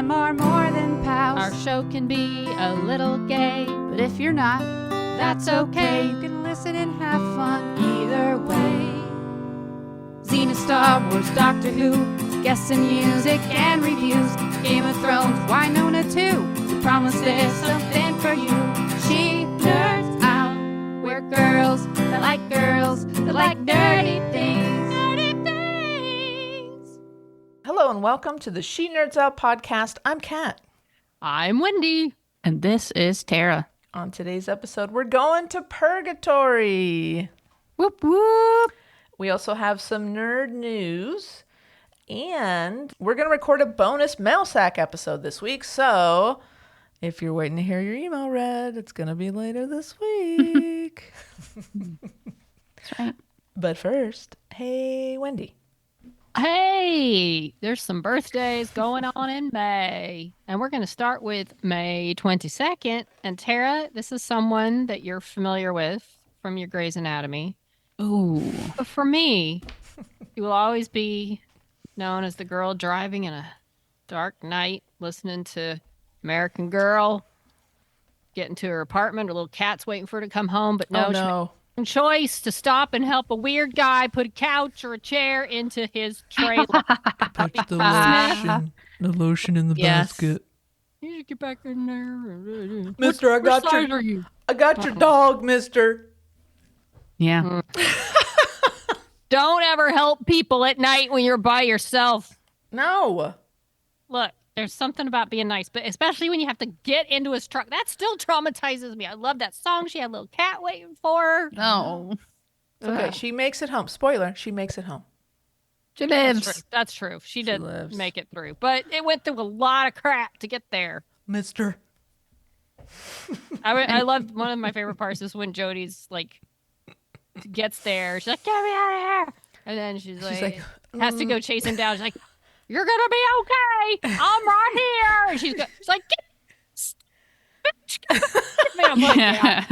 them are more than pals. Our show can be a little gay, But if you're not, that's okay. you can listen and have fun either way. Xena, Star Wars, Doctor Who, guests and music and reviews. Game of Thrones, Winona too. We promise there's something for you. She nerds out. We're girls that like nerdy things. Nerdy things. Hello and welcome to the She Nerds Out podcast. I'm Kat. I'm Wendy. And this is Tara. On today's episode, we're going to Purgatory. Whoop, whoop. We also have some nerd news. And we're going to record a bonus mail sack episode this week. So if you're waiting to hear your email read, it's going to be later this week. That's right. But first, hey, Wendy. Hey, there's some birthdays going on in May. And we're going to start with May 22nd. And Tara, this is someone that you're familiar with from your Grey's Anatomy. Ooh. But for me, she will always be known as the girl driving in a dark night, listening to American Girl, getting to her apartment. Her little cat's waiting for her to come home. But no, Oh, no. choice to stop and help a weird guy put a couch or a chair into his trailer. Touch the lotion in the Yes. basket. You should get back in there. Mister, I got size your- are you? I got your dog, mister. Yeah. Don't ever help people at night when you're by yourself. No. Look, there's something about being nice, but especially when you have to get into his truck. That still traumatizes me. I love that song. She had a little cat waiting for her. No. It's okay. She makes it home. Spoiler, she makes it home. She That's lives. true. That's true. She did lives. make it through, but it went through a lot of crap to get there. Mister. I love one of my favorite parts is when Jody's like gets there. She's like, "Get me out of here!" And then she's like has to go chase him down. She's like, "You're gonna be okay. I'm right here." And she's like, "Get me." I'm like, yeah,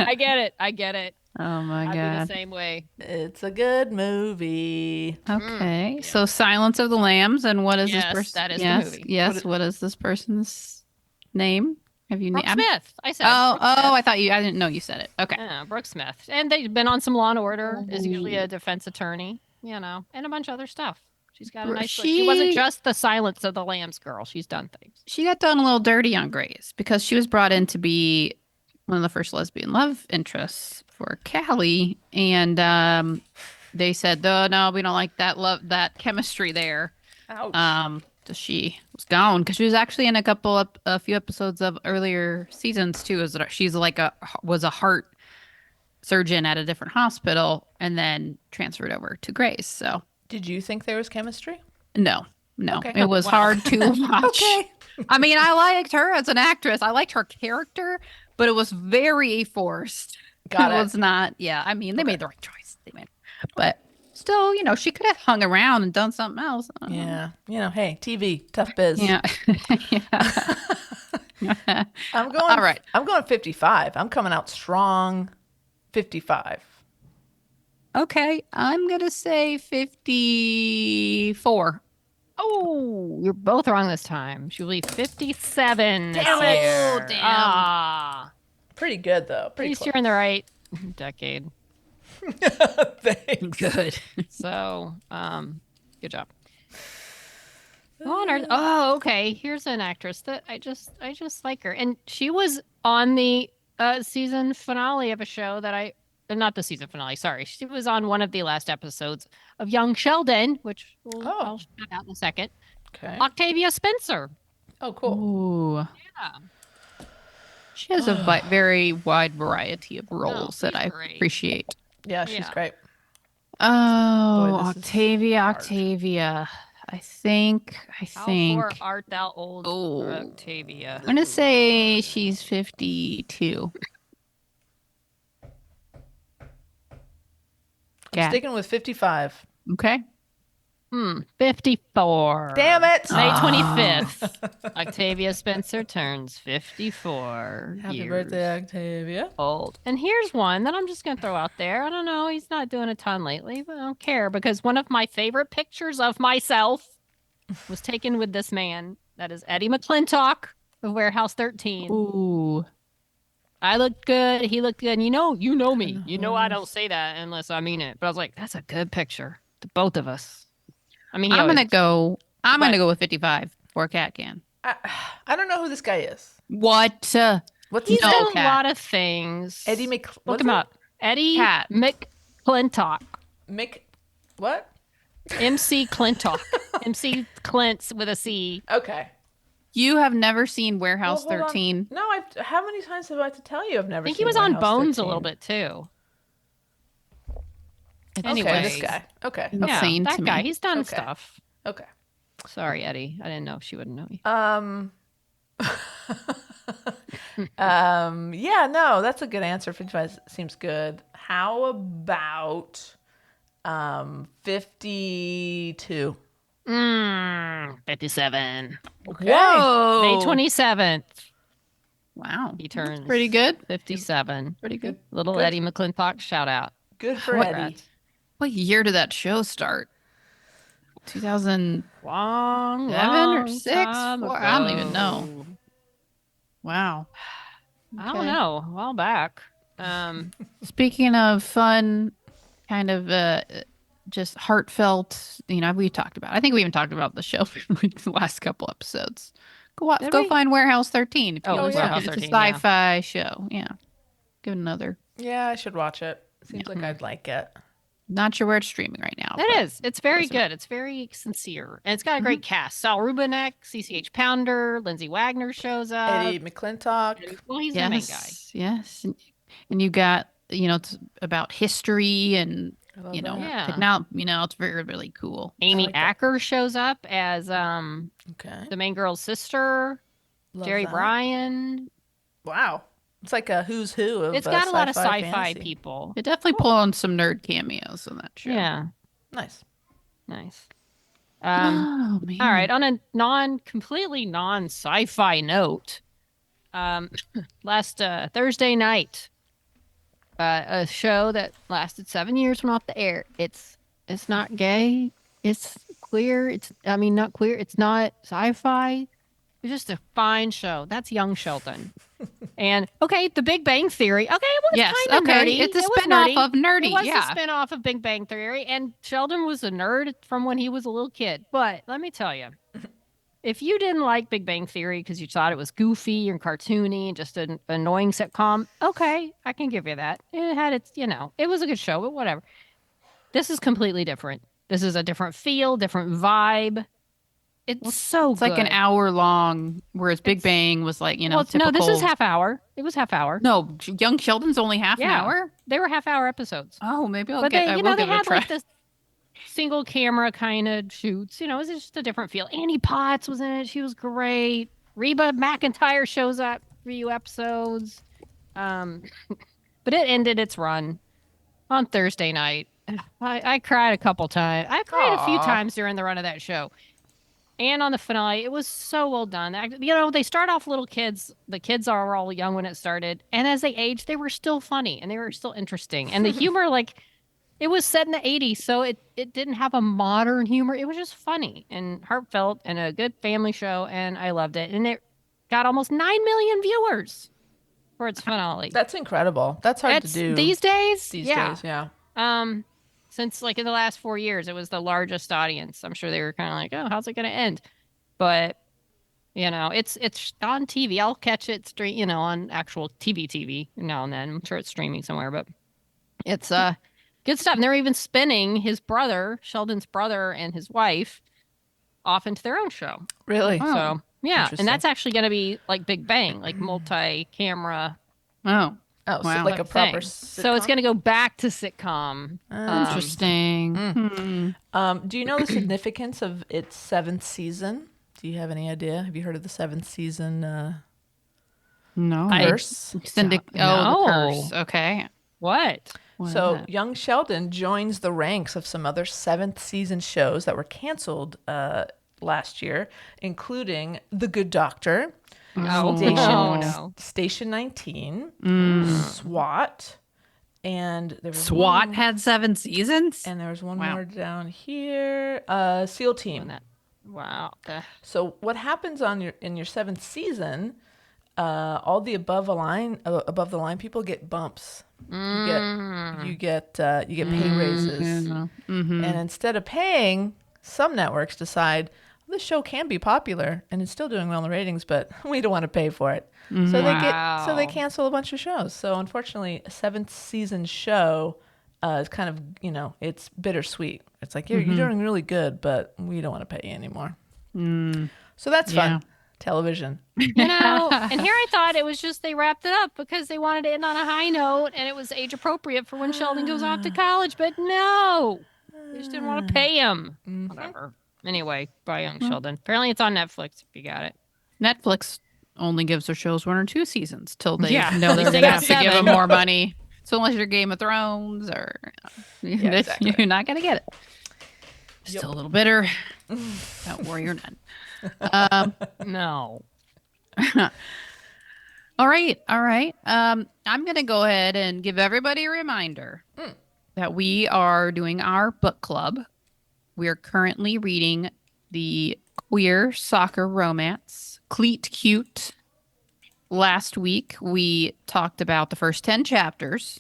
I get it. Oh my I'd be the God. same way. It's a good movie. Okay. So Silence of the Lambs. And what is Yes, this person? that is the yes. movie. Yes. What is this person's name? Have you Brooke named? Smith. I said. Oh, Brooke Smith. I thought I didn't know you said it. Okay. Yeah, Brooke Smith. And they've been on some Law and Order. Is usually a defense attorney, and a bunch of other stuff. She's got a nice. She wasn't just the Silence of the Lambs girl. She's done things. She got done a little dirty on Grey's because she was brought in to be one of the first lesbian love interests for Callie, and they said, "Oh no, we don't like that chemistry there." Ouch. So she was gone because she was actually in a few episodes of earlier seasons too. She's was a heart surgeon at a different hospital and then transferred over to Grey's. So Did you think there was chemistry? no, Okay. it was hard to watch. Okay. I mean, I liked her as an actress. I liked her character, but it was very forced. Got it. was not. Yeah, I mean, they made the right choice. But still, she could have hung around and done something else. I don't know. Yeah. Hey, TV, tough biz. Yeah. Yeah. I'm going. All right. I'm going 55. I'm coming out strong. 55. Okay, I'm gonna say 54. Oh, you're both wrong this time. She'll be 57. this Damn it. year. Oh, damn. Ah, Pretty good though. at Pretty least close. you're in the right decade. Thanks. Good. So, good job. Oh, okay. Here's an actress that I just like her, and she was on the season finale of a show that not the season finale. Sorry, she was on one of the last episodes of Young Sheldon, which I'll shout out in a second. Okay. Octavia Spencer. Oh, cool. Ooh. Yeah. She has a very wide variety of roles that she's I great. appreciate. Yeah, she's Yeah. great. Oh, Boy, this is Octavia. hard. I think. How far art thou old, Oh. Octavia? I'm gonna say she's 52. I'm sticking with 55. Okay. 54. Damn it. May 25th. Octavia Spencer turns 54 Happy years birthday, Octavia. old. And here's one that I'm just going to throw out there. I don't know. He's not doing a ton lately, but I don't care because one of my favorite pictures of myself was taken with this man. That is Eddie McClintock of Warehouse 13. Ooh. I looked good. He looked good. And you know me. You know I don't say that unless I mean it. But I was like, that's a good picture. The both of us. I mean, I'm gonna go with 55 for Cat Can. I don't know who this guy is. What? What's He's his name? done a lot of things. Eddie Look him up. Eddie Cat. McClintock. What? MC Clintock. MC Clint's with a C. Okay. You have never seen Warehouse Well, hold on. 13? No, how many times have I to tell you I've never I think seen he was on Warehouse Bones 13? a little bit too. Okay, Anyway, this guy. Okay. Yeah, Insane that to guy. me. He's done Okay. stuff. Okay. Sorry, Eddie. I didn't know if she wouldn't know you. Yeah, no, that's a good answer. 55 seems good. How about 52? 57. Okay. Whoa. May 27th. Wow. He turns Pretty good. 57. Pretty good. Little Good. Eddie McClintock shout out. Good for What- Eddie. What year did that show start? 2007 Long or 6? time I don't even ago. know. Wow. I don't Okay. know. A while back. Speaking of fun, kind of just heartfelt, we talked about. I think we even talked about the show the last couple episodes. Did Go we? find Warehouse 13 if you Oh, want Warehouse to. It's a 13, yeah. sci-fi show. Yeah. Give it another. Yeah, I should watch it. Seems like I'd like it. Not sure where it's streaming right now. It but is. It's very listen. good. It's very sincere. And it's got a great cast. Sal Rubinek, CCH Pounder, Lindsay Wagner shows up. Eddie McClintock. Well, he's the main guy. Yes. And you got, it's about history and, I love that. Yeah. technology. It's very, really cool. Amy like that. Acker shows up as Okay. the main girl's sister. Love Jerry that. Bryan. Wow. It's like a who's who of It's got a lot of sci-fi fantasy. people. It definitely pull on some nerd cameos in that show. Yeah. Nice. Nice. Oh, man. All right. On a completely non-sci-fi note, last Thursday night, a show that lasted 7 years went off the air. It's not gay. It's queer. Not queer. It's not sci-fi. It's just a fine show. That's Young Sheldon. And The Big Bang Theory. Okay, well, it's Yes, kind of okay. nerdy. It's a It was spin-off nerdy. of nerdy, It was yeah. a spin-off of Big Bang Theory, and Sheldon was a nerd from when he was a little kid. But let me tell you, if you didn't like Big Bang Theory because you thought it was goofy and cartoony and just an annoying sitcom, okay, I can give you that. It had its, it was a good show, but whatever. This is completely different. This is a different feel, different vibe. It's so It's like an hour long, whereas Big Bang was like, typical. No, this is half hour. It was half hour. No, Young Sheldon's only half an hour? They were half-hour episodes. Oh, maybe I'll But give they, it they a had try. like this single camera kind of shoots. It was just a different feel. Annie Potts was in it. She was great. Reba McEntire shows up for a few episodes. But it ended its run on Thursday night. I cried a couple times. I cried a few times during the run of that show. And on the finale, it was so well done. They start off little kids. The kids are all young when it started. And as they aged, they were still funny and they were still interesting. And the humor, it was set in the 80s, so it didn't have a modern humor. It was just funny and heartfelt and a good family show, and I loved it. And it got almost 9 million viewers for its finale. That's incredible. That's hard to do. These days? These days, yeah. Since in the last 4 years, it was the largest audience. I'm sure they were kind of like, oh, how's it going to end? But, it's on TV. I'll catch it on actual TV now and then. I'm sure it's streaming somewhere, but it's good stuff. And they're even spinning Sheldon's brother and his wife off into their own show. Really? So, yeah. Interesting. And that's actually going to be like Big Bang, like multi-camera. Oh. Oh, Wow. so like a proper thing. So it's going to go back to sitcom. Interesting. Do you know the significance of its 7th season? Do you have any idea? Have you heard of the 7th season No. curse? The curse. Okay. What? So Young Sheldon joins the ranks of some other 7th season shows that were canceled last year, including The Good Doctor, Station 19, SWAT, and there was SWAT had 7 seasons? and there was one Wow. more down here. SEAL Team. Wow. So what happens in your 7th season? All the above the line people get bumps. You get pay raises, and instead of paying, some networks decide this show can be popular and it's still doing well in the ratings, but we don't want to pay for it. So they cancel a bunch of shows. So unfortunately, a 7th season show is kind of, it's bittersweet. It's like you're doing really good, but we don't want to pay you anymore. So that's fun. Television. And here I thought it was just they wrapped it up because they wanted to end on a high note and it was age appropriate for when Sheldon goes off to college, but no. They just didn't want to pay him. Whatever. Anyway, by Young Sheldon. Apparently it's on Netflix if you got it. Netflix only gives their shows 1 or 2 seasons till they Yeah. know they're They going to got have to give 7. them more money. So unless you're Game of Thrones or exactly. you're not going to get it. Still a little bitter. Don't worry, you're not. No. All right. I'm going to go ahead and give everybody a reminder that we are doing our book club. We are currently reading the queer soccer romance, Cleat Cute. Last week, we talked about the first 10 chapters.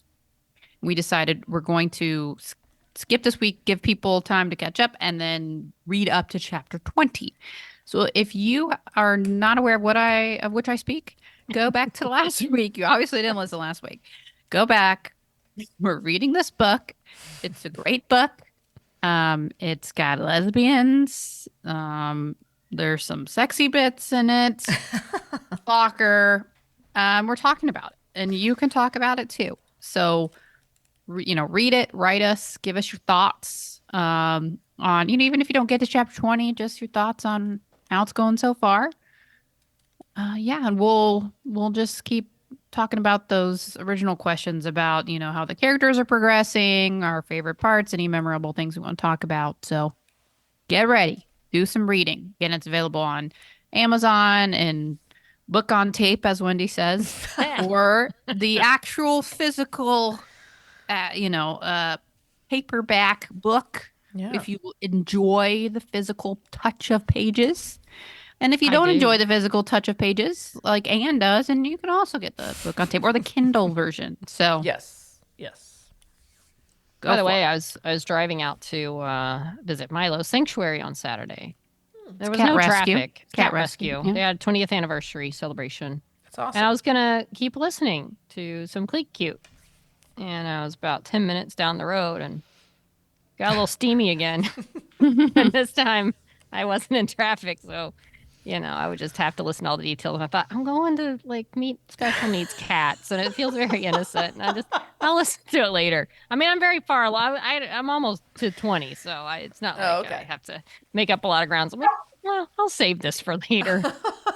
We decided we're going to skip this week, give people time to catch up, and then read up to chapter 20. So if you are not aware of which I speak, go back to last week. You obviously didn't listen last week. Go back. We're reading this book. It's a great book. It's got lesbians. There's some sexy bits in it. Soccer. We're talking about it, and you can talk about it too. So, read it, write us, give us your thoughts on, even if you don't get to chapter 20, just your thoughts on how it's going so far. And we'll just keep talking about those original questions about, how the characters are progressing, our favorite parts, any memorable things we want to talk about. So get ready, do some reading. Again, it's available on Amazon and book on tape, as Wendy says, or the actual physical, paperback book. Yeah. If you enjoy the physical touch of pages. And if you don't enjoy the physical touch of pages, like Anne does, and you can also get the book on tape or the Kindle version. So Yes. By the way, I was driving out to visit Milo's Sanctuary on Saturday. There was Cat no rescue. traffic. Cat rescue. rescue, yeah. They had 20th anniversary celebration. That's awesome. And I was going to keep listening to some Cleat Cute. And I was about 10 minutes down the road and got a little steamy again. And this time I wasn't in traffic, so I would just have to listen to all the details. And I thought, I'm going to meet special needs cats, and it feels very innocent. And I'll listen to it later. I mean, I'm very far along. I'm almost to 20, so it's not like I have to make up a lot of grounds. I'm like, well, I'll save this for later.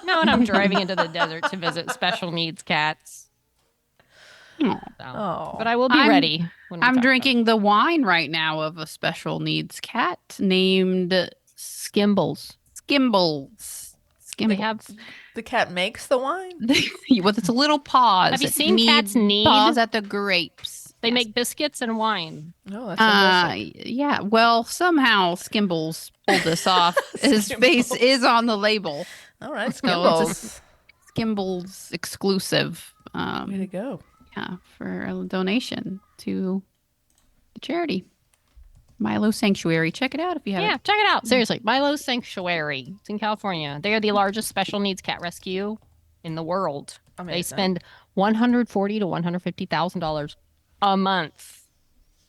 And I'm driving into the desert to visit special needs cats. But I will be ready. I'm drinking the wine right now of a special needs cat named Skimbles. They have the cat makes the wine. With its little paws. Have you seen cats need paws at the grapes? They make biscuits and wine. Oh, that's interesting. Yeah. Well, somehow Skimbles pulled this off. His face is on the label. All right, Skimbles. So Skimbles exclusive. Way to go. Yeah, for a donation to the charity. Milo Sanctuary. Check it out if you haven't. Yeah, check it out. Seriously, Milo Sanctuary. It's in California. They are the largest special needs cat rescue in the world. Amazing. They spend $140,000 to $150,000 a month.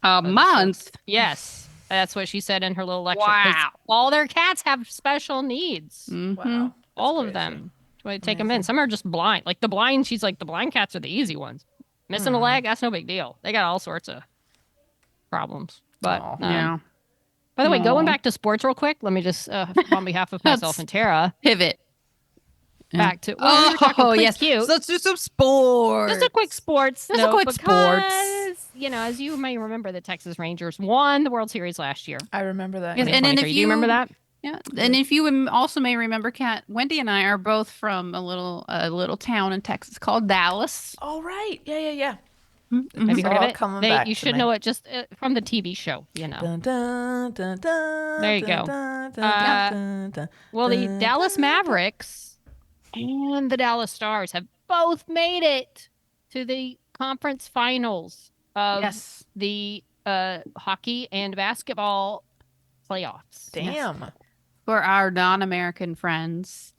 A month? Yes, that's what she said in her little lecture. Wow! All their cats have special needs. Mm-hmm. Wow! All of them. They take them in. Some are just blind. Like the blind. She's like the blind cats are the easy ones. Missing a leg, that's no big deal. They got all sorts of problems. But by the way, going back to sports real quick, let me just on behalf of myself and Tara pivot back to yes, cute. So let's do some sports. Just a quick sports. Just a quick sports. As you may remember, the Texas Rangers won the World Series last year. I remember that. Yes, and then do you remember that? Yeah, and if you also may remember, Kat, Wendy and I are both from a little town in Texas called Dallas. Oh right, yeah. Have you heard of all it? coming back You to should me. know it just from the TV show, you know. Dun, dun, dun, dun, There you dun, go. dun, dun, Uh, dun, dun, Well, the dun, Dallas dun, dun. Mavericks and the Dallas Stars have both made it to the conference finals of Yes. the hockey and basketball playoffs. Damn. For our non-American friends,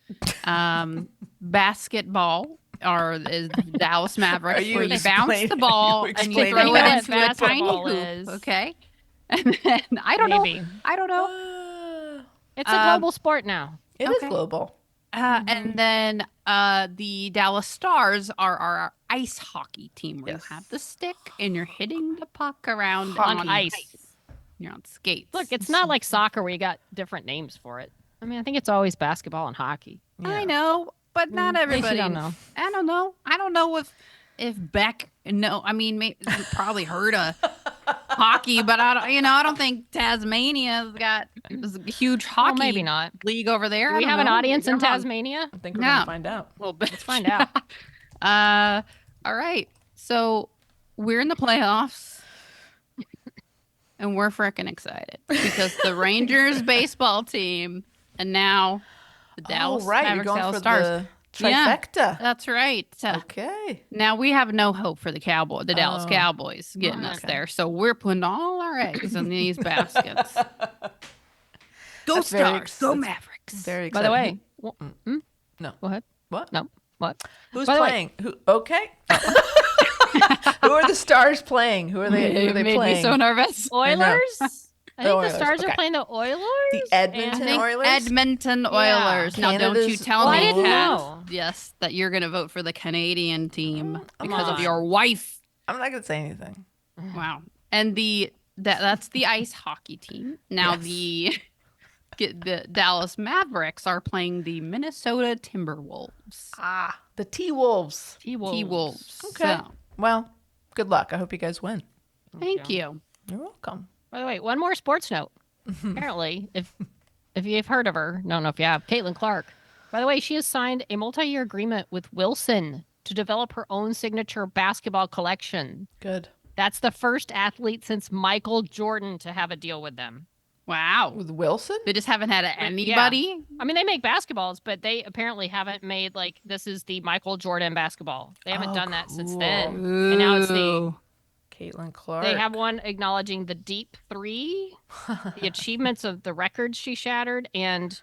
basketball is Dallas Mavericks, Are you where you bounce explaining- the ball you and you explaining throw what it into a tiny basketball hoop. is? Okay. And then I don't know. Maybe. I don't know. It's a global sport now. It is Okay. global. And then the Dallas Stars are our ice hockey team, where Yes. you have the stick and you're hitting the puck around On on ice. You're on skates. Look, it's not like soccer where you got different names for it. I mean, I think it's always basketball and hockey. I know, but not In case you everybody. don't know. I don't know. I don't know if Beck. No, I mean, maybe, you probably heard of hockey, but I don't think Tasmania's got a huge hockey Well, maybe not. league over there. Do I we don't have an know. audience in They're wrong. Tasmania? I think we're Yeah. gonna find out. Well, let's find out. All right. So we're in the playoffs, and we're freaking excited because the Rangers baseball team, and now the Dallas right. You're Mavericks, going Dallas for Stars. the Yeah. trifecta. That's right. Okay. Now we have no hope for the Dallas Oh. Cowboys getting us Okay. there. So we're putting all our eggs in these baskets. Go That's very Stars, ex- go that's Mavericks. Very By exciting. the way, No. go ahead. What? No. What? Who's By the way- playing? Who? Okay. Who are the Stars playing? Who are they? Who are they made playing? me so nervous. I know. Oilers? I think Oilers, the Stars okay. are playing the Oilers. The and- Edmonton I think Oilers? Edmonton Oilers. Now, don't you Canada's tell Well, I me, didn't Kat, know. yes, that you're going to vote for the Canadian team Come because of on. your wife. I'm not gonna say anything. Wow. And that's the ice hockey team. Now Yes. the Dallas Mavericks are playing the Minnesota Timberwolves. Ah, the T-Wolves. T-Wolves. Okay. So, Well, good luck. I hope you guys win. thank you. You're welcome. By the way, one more sports note. Apparently, if you've heard of her, don't know if you have, Caitlin Clark. By the way, she has signed a multi-year agreement with Wilson to develop her own signature basketball collection. Good. That's the first athlete since Michael Jordan to have a deal with them. Wow. With Wilson? They just haven't had anybody. I mean, they make basketballs, but they apparently haven't made this is the Michael Jordan basketball. They haven't Oh, done that since cool. then. And now it's the Ooh. Caitlin Clark. They have one acknowledging the deep three, the achievements of the records she shattered, and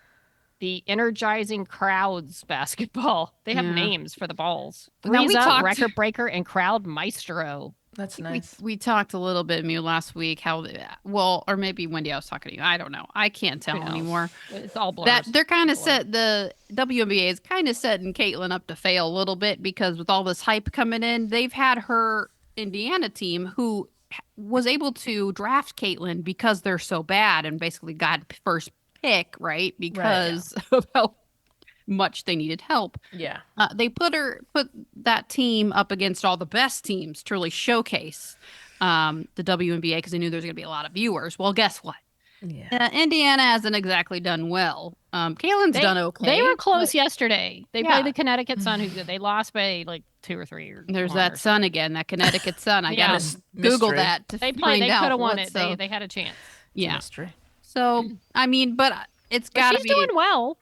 the energizing crowds basketball. They have Yeah. names for the balls. Now, we Three's up, talked- record breaker, and crowd maestro. That's nice. We talked a little bit, Mew, last week or maybe Wendy, I was talking to you. I don't know. I can't tell Who knows? anymore. It's all blurs. That they're kind of Blur. set. The WNBA is kind of setting Caitlin up to fail a little bit because with all this hype coming in, they've had her Indiana team who was able to draft Caitlin because they're so bad and basically got first pick, right? Because of how much they needed help. Yeah. They put that team up against all the best teams to really showcase the WNBA because they knew there was going to be a lot of viewers. Well, guess what? Yeah. Indiana hasn't exactly done well. Caitlin's done okay. They were close but yesterday. They Yeah. played the Connecticut Sun, who they lost by 2 or 3. Or There's one that or Sun again, that Connecticut Sun. I Yeah. gotta Google Mystery. that to They played. find They out could have won what's it. so- They had a chance. yeah. Mystery. So I mean, but it's But got to she's be. doing well.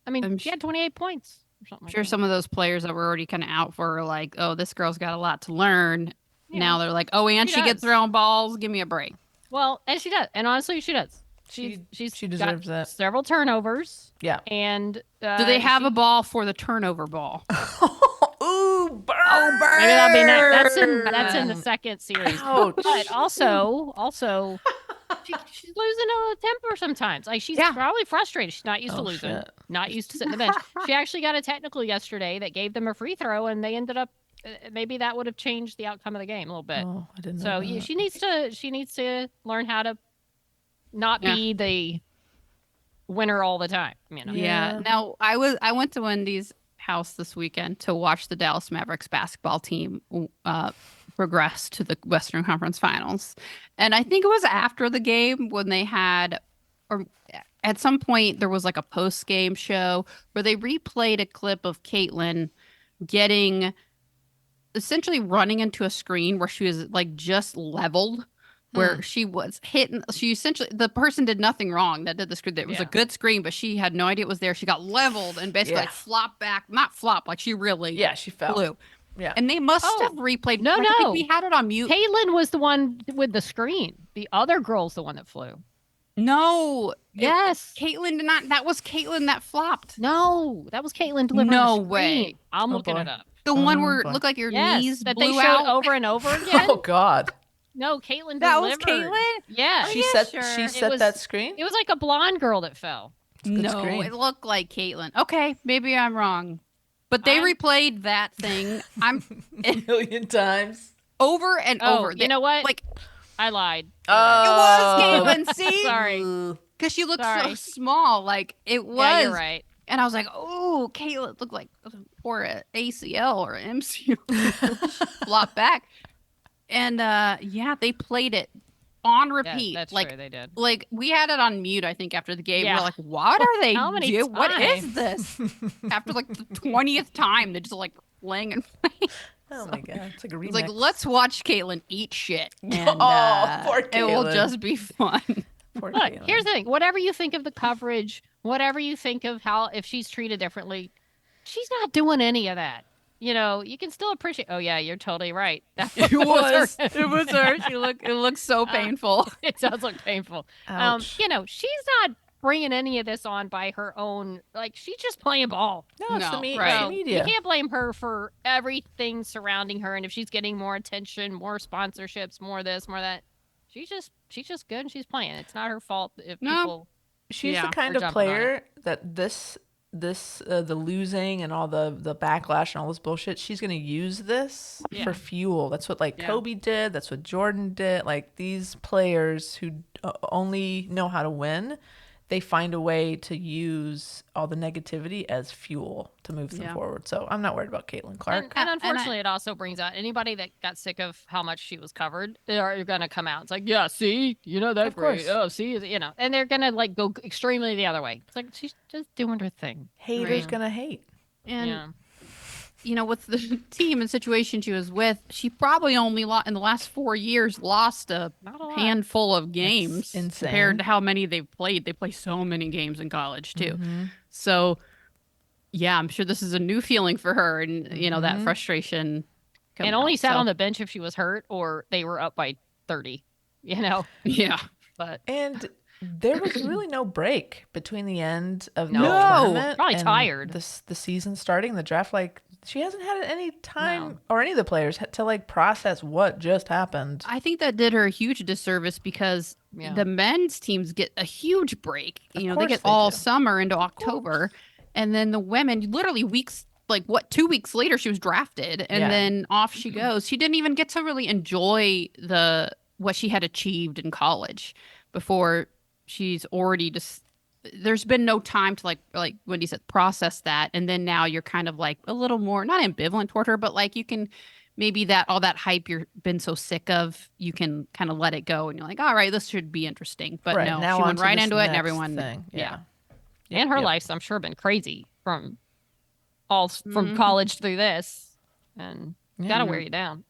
I mean, I'm she had 28 points or something. I'm sure some of those players that were already kind of out for like, oh, this girl's got a lot to learn. Yeah. Now they're like, oh, and She she gets does. her own balls. Give me a break. Well, and she does. And honestly, she does. She She deserves got that. several turnovers. Yeah. And Do they have a ball for the turnover ball? Ooh, burn. Oh, burn. Maybe that's in the second series. Ouch. But also, she's losing a temper sometimes. Like she's Yeah. probably frustrated. She's not used to Oh, losing. shit. Not used to sitting the bench. She actually got a technical yesterday that gave them a free throw, and they ended up. Maybe that would have changed the outcome of the game a little bit. Oh, I didn't know So that. yeah, she needs to learn how to not Yeah. be the winner all the time. You know. Yeah. Now I went to Wendy's house this weekend to watch the Dallas Mavericks basketball team progress to the Western Conference Finals, and I think it was after the game when they had, or at some point there was like a post game show where they replayed a clip of Caitlin getting essentially running into a screen where she was like just leveled, where she was hitting. She essentially, the person did nothing wrong that did the screen. It was a good screen, but she had no idea it was there. She got leveled and basically like flopped back, not flop, like she really she fell. flew. Yeah. And they must have replayed. No, I think no. we had it on mute. Caitlin was the one with the screen. The other girl's the one that flew. No. Yes. Caitlin did not. That was Caitlin that flopped. No, that was Caitlin delivering No the screen. way. I'm looking it up. The one where it looked like your knees that blew they showed out. over and over again. Oh God. No, Caitlin That delivered. was Caitlin? Yeah. She yeah, set sure. she It set was- that screen. It was like a blonde girl that fell. No, screen. it looked like Caitlin. Okay, maybe I'm wrong. But they replayed that thing. I'm A million times. over and Oh, over. you know what? Like I lied. it was Caitlin. See, Sorry. because she looked so Sorry. small. Like it was. Yeah, you're right. And I was like, oh, Caitlin looked like or an ACL or an MCL flop back. And they played it on repeat. Yeah, that's like true. They did. like we had it on mute, I think, after the game. Yeah. We're like, what are they How many doing? What is times? this? After like the 20th time, they're just like playing and playing. Oh my God. It's like a remix. It's like, let's watch Caitlin eat shit. And Poor it will Caitlin. just be fun. Poor Look, Caitlin. here's the thing. Whatever you think of the coverage, whatever you think of how if she's treated differently, she's not doing any of that. You know, you can still appreciate. Oh yeah, you're totally right. It was. her. It was her. It looks so painful. It does look painful. Ouch. You know, she's not bringing any of this on by her own. Like she's just playing ball. No, it's No, the, right. it's the So media. you can't blame her for everything surrounding her. And if she's getting more attention, more sponsorships, more this, more that, she's just good and she's playing. It's not her fault if No. people. She's Yeah, the kind we're of jumping on player that the losing and all the backlash and all this bullshit, she's gonna use this for fuel. That's what Kobe did. That's what Jordan did. Like these players who only know how to win, they find a way to use all the negativity as fuel to move them forward. So I'm not worried about Caitlin Clark. And unfortunately, it also brings out anybody that got sick of how much she was covered. They're going to come out. It's like, yeah, see, you know that Of great. course. Oh, see, you know, and they're going to like go extremely the other way. It's like she's just doing her thing. Haters Right. gonna hate. And Yeah. you know, with the team and situation she was with, she probably only in the last 4 years lost a Not a lot. handful of games insane. compared to how many they've played. They play so many games in college too. Mm-hmm. So yeah, I'm sure this is a new feeling for her, and you know that frustration. And only sat on the bench if she was hurt or they were up by 30, you know, yeah. but And there was really no break between the end of the No. tournament Probably and tired. the season starting, the draft. Like she hasn't had any time, or any of the players, to like process what just happened. I think that did her a huge disservice because Yeah. the men's teams get a huge break. Of You know, they course get they all do. summer into October, and then the women literally weeks. Like 2 weeks later, she was drafted, and Yeah. then off she goes. She didn't even get to really enjoy what she had achieved in college before she's already just. There's been no time to like Wendy said, process that, and then now you're kind of like a little more not ambivalent toward her, but like you can maybe that all that hype you've been so sick of, you can kind of let it go, and you're like, all right, this should be interesting. But Right, no, now she on went to right this into it, and next everyone, thing. yeah. and her Yep. life's, I'm sure, been crazy from college through this, and gotta wear you down.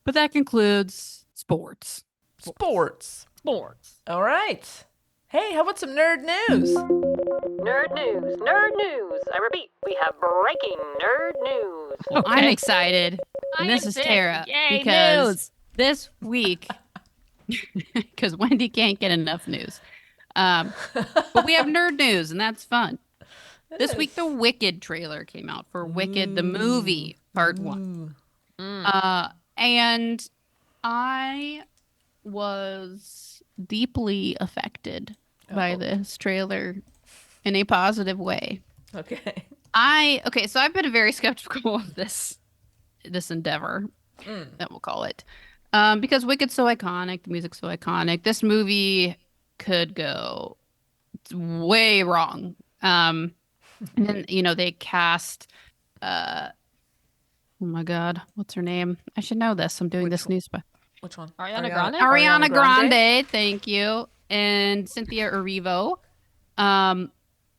But that concludes sports. Sports. Sports. All right. Hey, how about some nerd news? Nerd news. Nerd news. I repeat, we have breaking nerd news. Well, I'm excited. I And this am is too. Tara Yay, because news. this week, because Wendy can't get enough news. But we have nerd news, and that's fun. This week, the Wicked trailer came out for Wicked, the movie, part 1. And I was deeply affected by this trailer in a positive way. Okay. So I've been very skeptical of this endeavor, that we'll call it, because Wicked's so iconic, the music's so iconic. This movie could go way wrong. And then, you know, they cast, oh my God, what's her name? I should know this. I'm doing this news, but Which one? Ariana Grande? Ariana Grande, thank you, and Cynthia Erivo.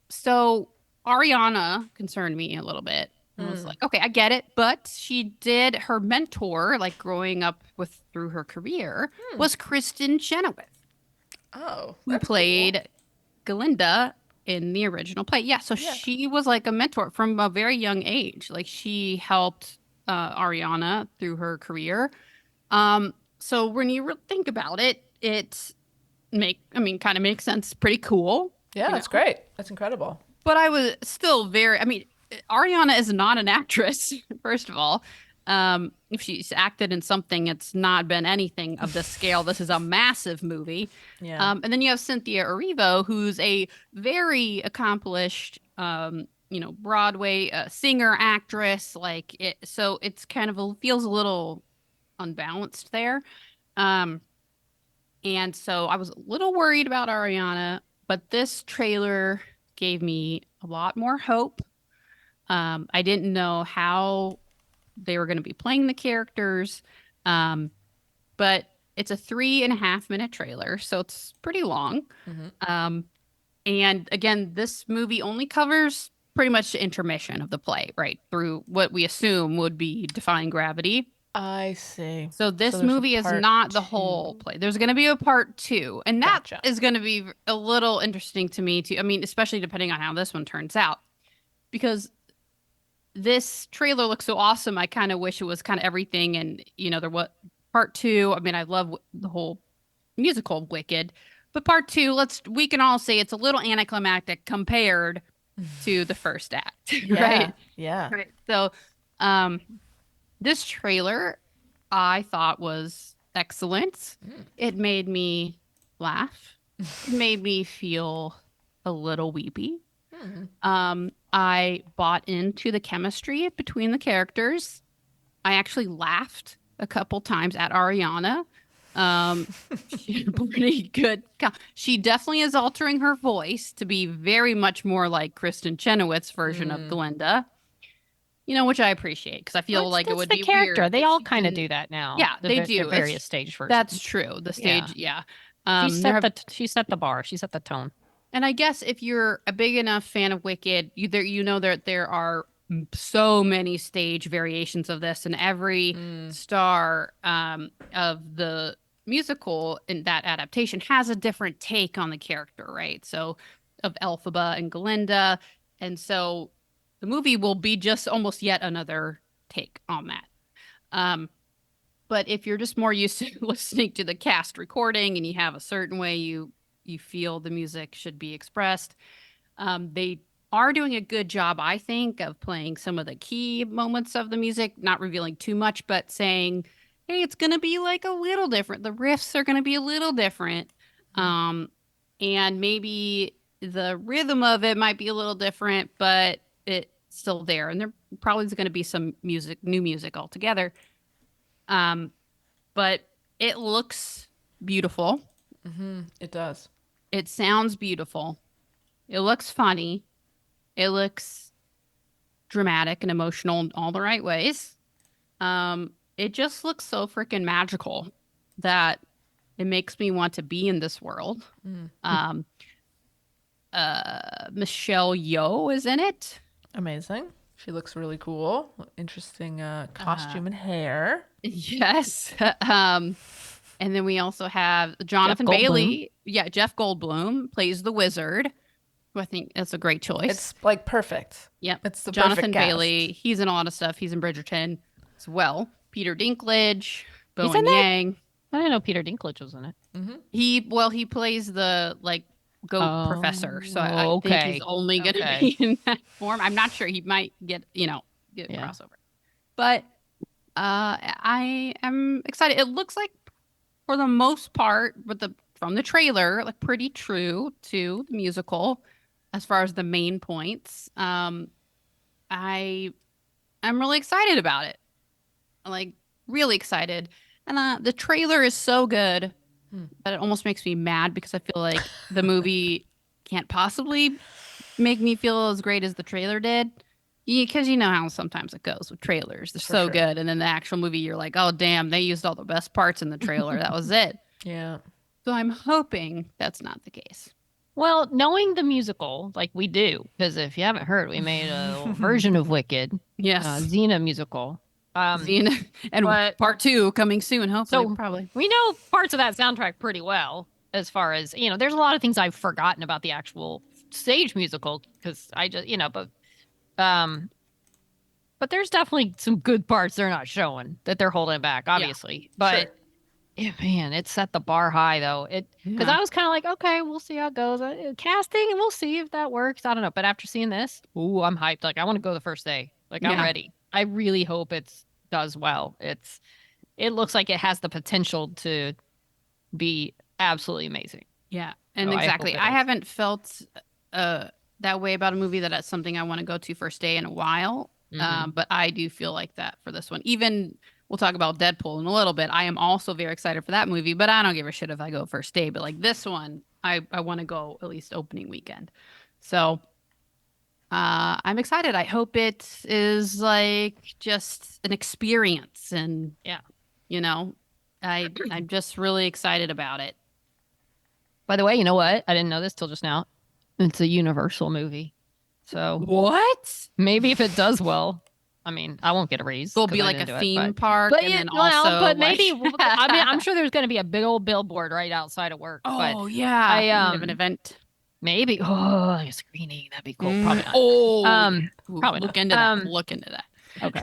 So Ariana concerned me a little bit I was like, okay, I get it. But her mentor, like growing up through her career, was Kristen Chenoweth, Oh, who that's played Glinda in the original play. Yeah, so she was like a mentor from a very young age. Like she helped Ariana through her career. So when you think about it, kind of makes sense. Pretty cool. Yeah, that's great. That's incredible. But I was still Ariana is not an actress, first of all. If she's acted in something, it's not been anything of this scale. This is a massive movie. Yeah. And then you have Cynthia Erivo, who's a very accomplished, Broadway singer, actress. So it's kind of feels a little unbalanced there. And so I was a little worried about Ariana, but this trailer gave me a lot more hope. I didn't know how they were going to be playing the characters, but it's a 3.5 minute trailer, so it's pretty long. And again, this movie only covers pretty much the intermission of the play, right? Through what we assume would be Defying Gravity. I see. So this there's a movie is part not the 2. whole play. There's going to be a part 2, and that Gotcha. is going to be a little interesting to me too. I mean, especially depending on how this one turns out, because this trailer looks so awesome. I kind of wish it was kind of everything, and there was part 2. I mean, I love the whole musical of Wicked, but part 2, we can all say it's a little anticlimactic compared to the first act, right? Yeah. Right. So, this trailer I thought was excellent. It made me laugh. It made me feel a little weepy. I bought into the chemistry between the characters. I actually laughed a couple times at Ariana. She had pretty good. She definitely is altering her voice to be very much more like Kristen Chenoweth's version of Glinda. Which I appreciate because I feel like it would be the character. weird. They if all she kind of didn't- do that now. Yeah, they do. The various stage versions. That's true. The stage, yeah. She set the bar. She set the tone. And I guess if you're a big enough fan of Wicked, that there are so many stage variations of this, and every star of the musical in that adaptation has a different take on the character, right? So of Elphaba and Glinda, and so the movie will be just almost yet another take on that. But if you're just more used to listening to the cast recording and you have a certain way you feel the music should be expressed, they are doing a good job, I think, of playing some of the key moments of the music, not revealing too much, but saying, hey, it's going to be like a little different. The riffs are going to be a little different. And maybe the rhythm of it might be a little different, but it's still there. And there probably is going to be some new music altogether. But it looks beautiful. It does. It sounds beautiful. It looks funny. It looks dramatic and emotional in all the right ways. It just looks so freaking magical that it makes me want to be in this world. Michelle Yeoh is in it. Amazing. She looks really cool. Interesting costume and hair. Yes. And then we also have Jonathan Jeff Goldblum. Bailey. Yeah, Jeff Goldblum plays the wizard, who I think that's a great choice. It's like perfect. Yep. It's the Jonathan perfect cast. Bailey. He's in a lot of stuff. He's in Bridgerton as well. Peter Dinklage, He's Bowen in that? Yang. I didn't know Peter Dinklage was in it. He plays the goat professor. So I think okay. he's only going to Okay. be in that form. I'm not sure. He might get Yeah. crossover. But I am excited. It looks like, for the most part, from the trailer, like pretty true to the musical as far as the main points. I'm really excited about it. Like, really excited. And the trailer is so good that it almost makes me mad because I feel like the movie can't possibly make me feel as great as the trailer did. Because you know how sometimes it goes with trailers. They're so sure. good. And then the actual movie, you're like, oh, damn, they used all the best parts in the trailer. That was it. Yeah. So I'm hoping that's not the case. Well, knowing the musical like we do, because if you haven't heard, we made a version of Wicked, Yes. Xena musical. Xena, and but- part 2 coming soon, hopefully, So probably. we know parts of that soundtrack pretty well. As far as there's a lot of things I've forgotten about the actual stage musical because I just but there's definitely some good parts they're not showing that they're holding back, obviously. But yeah, man, it set the bar high though. Because I was kind of like, okay, we'll see how it goes. Casting, and we'll see if that works. I don't know. But after seeing this, ooh, I'm hyped. Like, I want to go the first day. Like, I'm ready. I really hope it does well. It looks like it has the potential to be absolutely amazing. Yeah, and So exactly. I I haven't felt that way about a movie that's something I want to go to first day in a while. But I do feel like that for this one. Even we'll talk about Deadpool in a little bit. I am also very excited for that movie, but I don't give a shit if I go first day. But like this one, I want to go at least opening weekend. So I'm excited. I hope it is like just an experience, and I'm just really excited about it. By the way, you know what? I didn't know this till just now. It's a Universal movie. So What? maybe if it does well, I mean, I won't get a raise. There'll be like a theme park, but and yeah, then well, also but like... maybe I mean, I'm sure there's going to be a big old billboard right outside of work. Oh but yeah, I have an event. maybe like a screening. That'd be cool. Probably not. Oh, probably look not. into that. Look into that. Okay.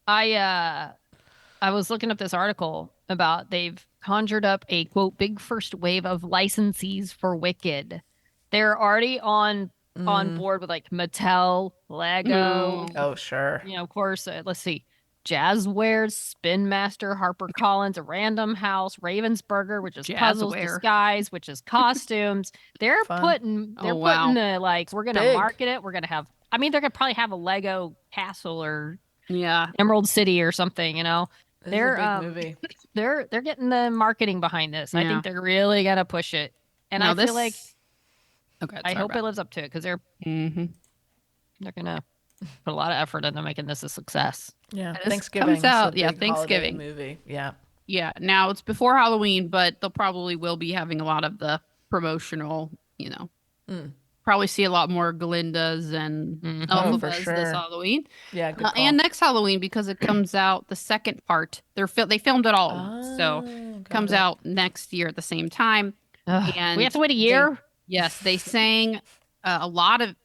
I was looking up this article about they've conjured up a quote big first wave of licensees for Wicked. They're already on board with like Mattel, Lego. Oh, sure. Of course, let's see. Jazzwares, Spin Master, HarperCollins, Random House, Ravensburger, which is puzzles, Jazzware. Disguise, which is costumes. They're Fun. putting the like we're gonna big. market it. We're gonna have. I mean, they're gonna probably have a Lego castle or Yeah. Emerald City or something. This They're is a big movie. they're getting the marketing behind this. I Yeah. think they're really gonna push it, and Now I feel like Okay. I hope it lives up to it because they're Mm-hmm. gonna put a lot of effort into making this a success. Yeah, This Thanksgiving. comes out- is a yeah, big holiday Thanksgiving. movie. Yeah. Yeah. Now it's before Halloween, but they'll probably will be having a lot of the promotional. Probably see a lot more Glindas and Oh, for Elphas sure. this Halloween. Yeah, good call. And next Halloween because it comes out the second part. They filmed it all, at once, so got comes it. out next year at the same time. And We have to wait a year. Yes, they sang a lot of.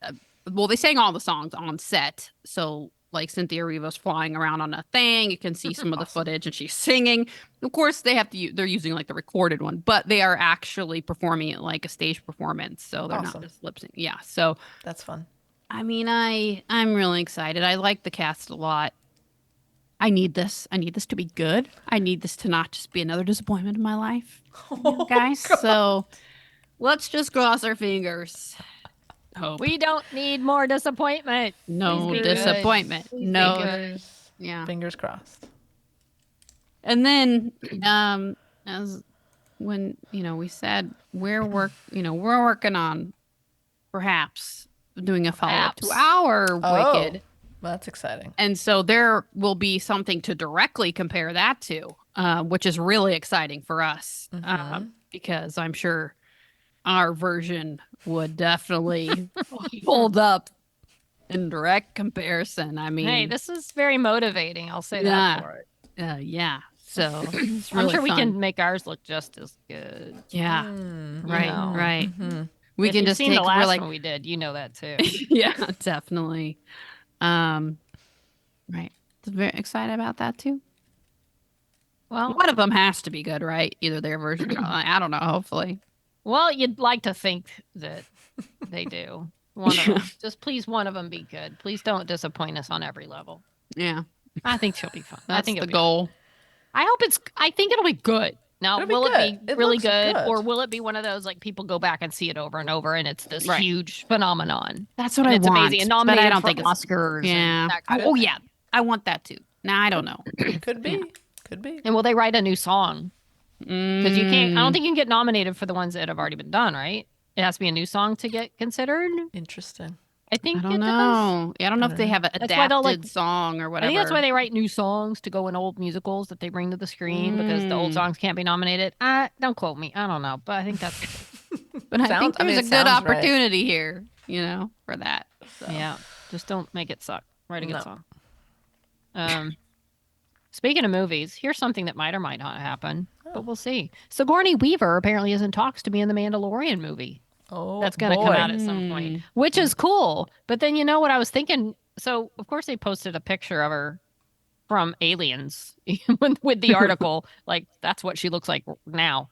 They sang all the songs on set. So, like Cynthia Erivo's flying around on a thing. You can see some of the footage, and she's singing. Of course, they're using like the recorded one, but they are actually performing it like a stage performance. So they're Awesome. not just lip sync. Yeah. So, That's fun. I mean, I'm really excited. I like the cast a lot. I need this. I need this to be good. I need this to not just be another disappointment in my life, guys. So let's just cross our fingers. Hope. We don't need more disappointment. No Please be good. disappointment. Please be No. good. Yeah. Fingers crossed. And then, as when we said we're working on perhaps doing a follow up to Perhaps. our Oh. Wicked. Well, that's exciting. And so there will be something to directly compare that to, which is really exciting for us because I'm sure our version would definitely hold up in direct comparison. I mean, Hey, this is very motivating. I'll say Yeah. that for it. yeah. So it's I'm really sure we fun. can make ours look just as good. Yeah. Right. know. Right. Mm-hmm. We If can you've just seen take. the We're last like, one we did. You know that too. yeah, definitely. Right. Very excited about that too. Well, One of them has to be good, right? Either their version. Or, I don't know. Hopefully. you'd like to think that they do. One of them. Just please, one of them be good. Please don't disappoint us on every level. Yeah. I think she'll be fun. That's I think the it'll be goal. I think it'll be good. Now, It'll be will it good. be It really looks good, good. or will it be one of those like people go back and see it over and over, and it's this Right. huge phenomenon? That's what And I it's want. amazing and but nominated I don't for think it's Oscars. Yeah. And that kind Oh of thing. yeah. I want that too. Now I don't know. Could be. Could be. And will they write a new song? Because you can't. I Mm. don't think you can get nominated for the ones that have already been done. Right? It has to be a new song to get considered. Interesting. I think I don't it does. know. Yeah, I don't know if they have an That's why they'll, adapted like- song or I whatever. think that's why they write new songs to go in old musicals that they bring to the screen because the old Mm. songs can't be nominated. Don't quote me. I don't know, but I think that's But I think there's a it good sounds right. opportunity here, for that. So. Yeah, just don't make it suck. Write a good No. song. Speaking of movies, here's something that might or might not happen, Oh. but we'll see. Sigourney Weaver apparently is in talks to be in the Mandalorian movie. Oh, That's going to come out at some point, which is cool. But then you know what I was thinking? So, of course, they posted a picture of her from Aliens with the article. Like, that's what she looks like now.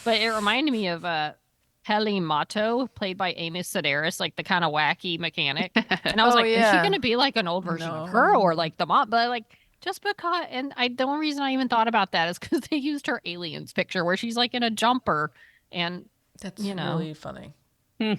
But it reminded me of Peli Motto, played by Amy Sedaris, like the kind of wacky mechanic. And I was Oh, is she yeah. going to be like an old version of No. her or like the mom? But like, just because, and the only reason I even thought about that is because they used her Aliens picture where she's like in a jumper. And That's you know. really funny. Yeah.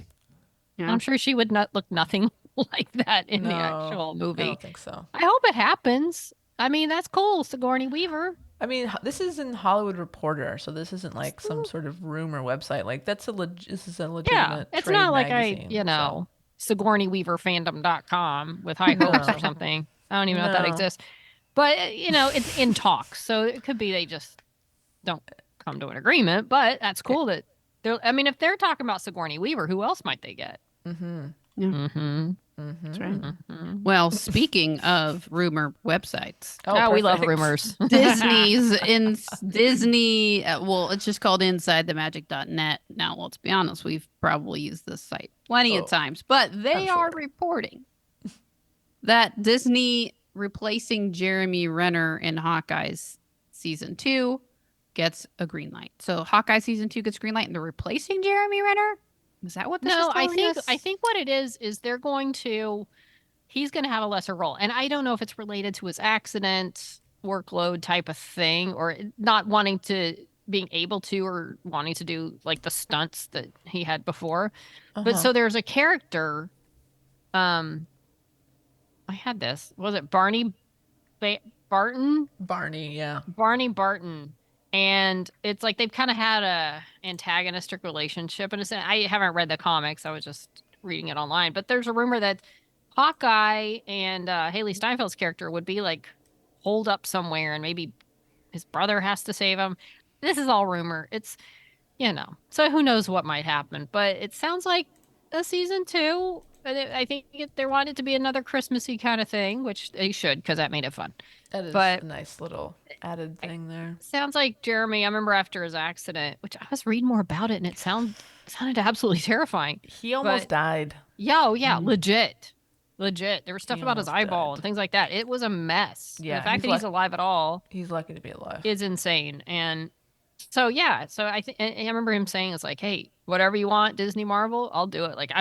I'm sure she would not look nothing like that in the No, actual movie. I don't think so. I hope it happens. I mean, that's cool, Sigourney Weaver. I mean, this is in Hollywood Reporter, so this isn't like some sort of rumor website. Like this is a legitimate. Yeah, it's trade not like magazine, Sigourney Weaver fandom.com with high hopes or something. I don't even know if that No. exists. But, it's in talks. So it could be they just don't come to an agreement. But that's cool that if they're talking about Sigourney Weaver, who else might they get? Mm-hmm. Yeah. Mm-hmm. That's right. Mm-hmm. Well, speaking of rumor websites, We love perfect. rumors. Disney. Well, it's just called InsideTheMagic.net. Now, let's be honest, we've probably used this site plenty of times, but they I'm are sure. reporting that Disney replacing Jeremy Renner in Hawkeye's season 2 gets a green light. So Hawkeye season 2 gets green light, and they're replacing Jeremy Renner. Is that what this is No, telling us? I think what it is they're he's going to have a lesser role. And I don't know if it's related to his accident, workload type of thing, or not being able to, or wanting to do like the stunts that he had before. But so there's a character, I had this, was it Barney Barton? Barney, yeah. Barney Barton. And it's like they've kind of had a antagonistic relationship. And I haven't read the comics. I was just reading it online. But there's a rumor that Hawkeye and Haley Steinfeld's character would be like holed up somewhere and maybe his brother has to save him. This is all rumor. It's, so who knows what might happen. But it sounds like a season 2. I think they want it to be another Christmassy kind of thing, which they should because that made it fun. That is But a nice little added thing there. Sounds like Jeremy. I remember after his accident, which I was reading more about it, and it sounded absolutely terrifying. He almost died. Yeah, legit. There was stuff He about his almost eyeball died. and things like that. It was a mess. Yeah, The fact he's that he's alive at all He's lucky to be alive. is insane. And so I think I remember him saying, "It's like, hey, whatever you want, Disney, Marvel, I'll do it." Like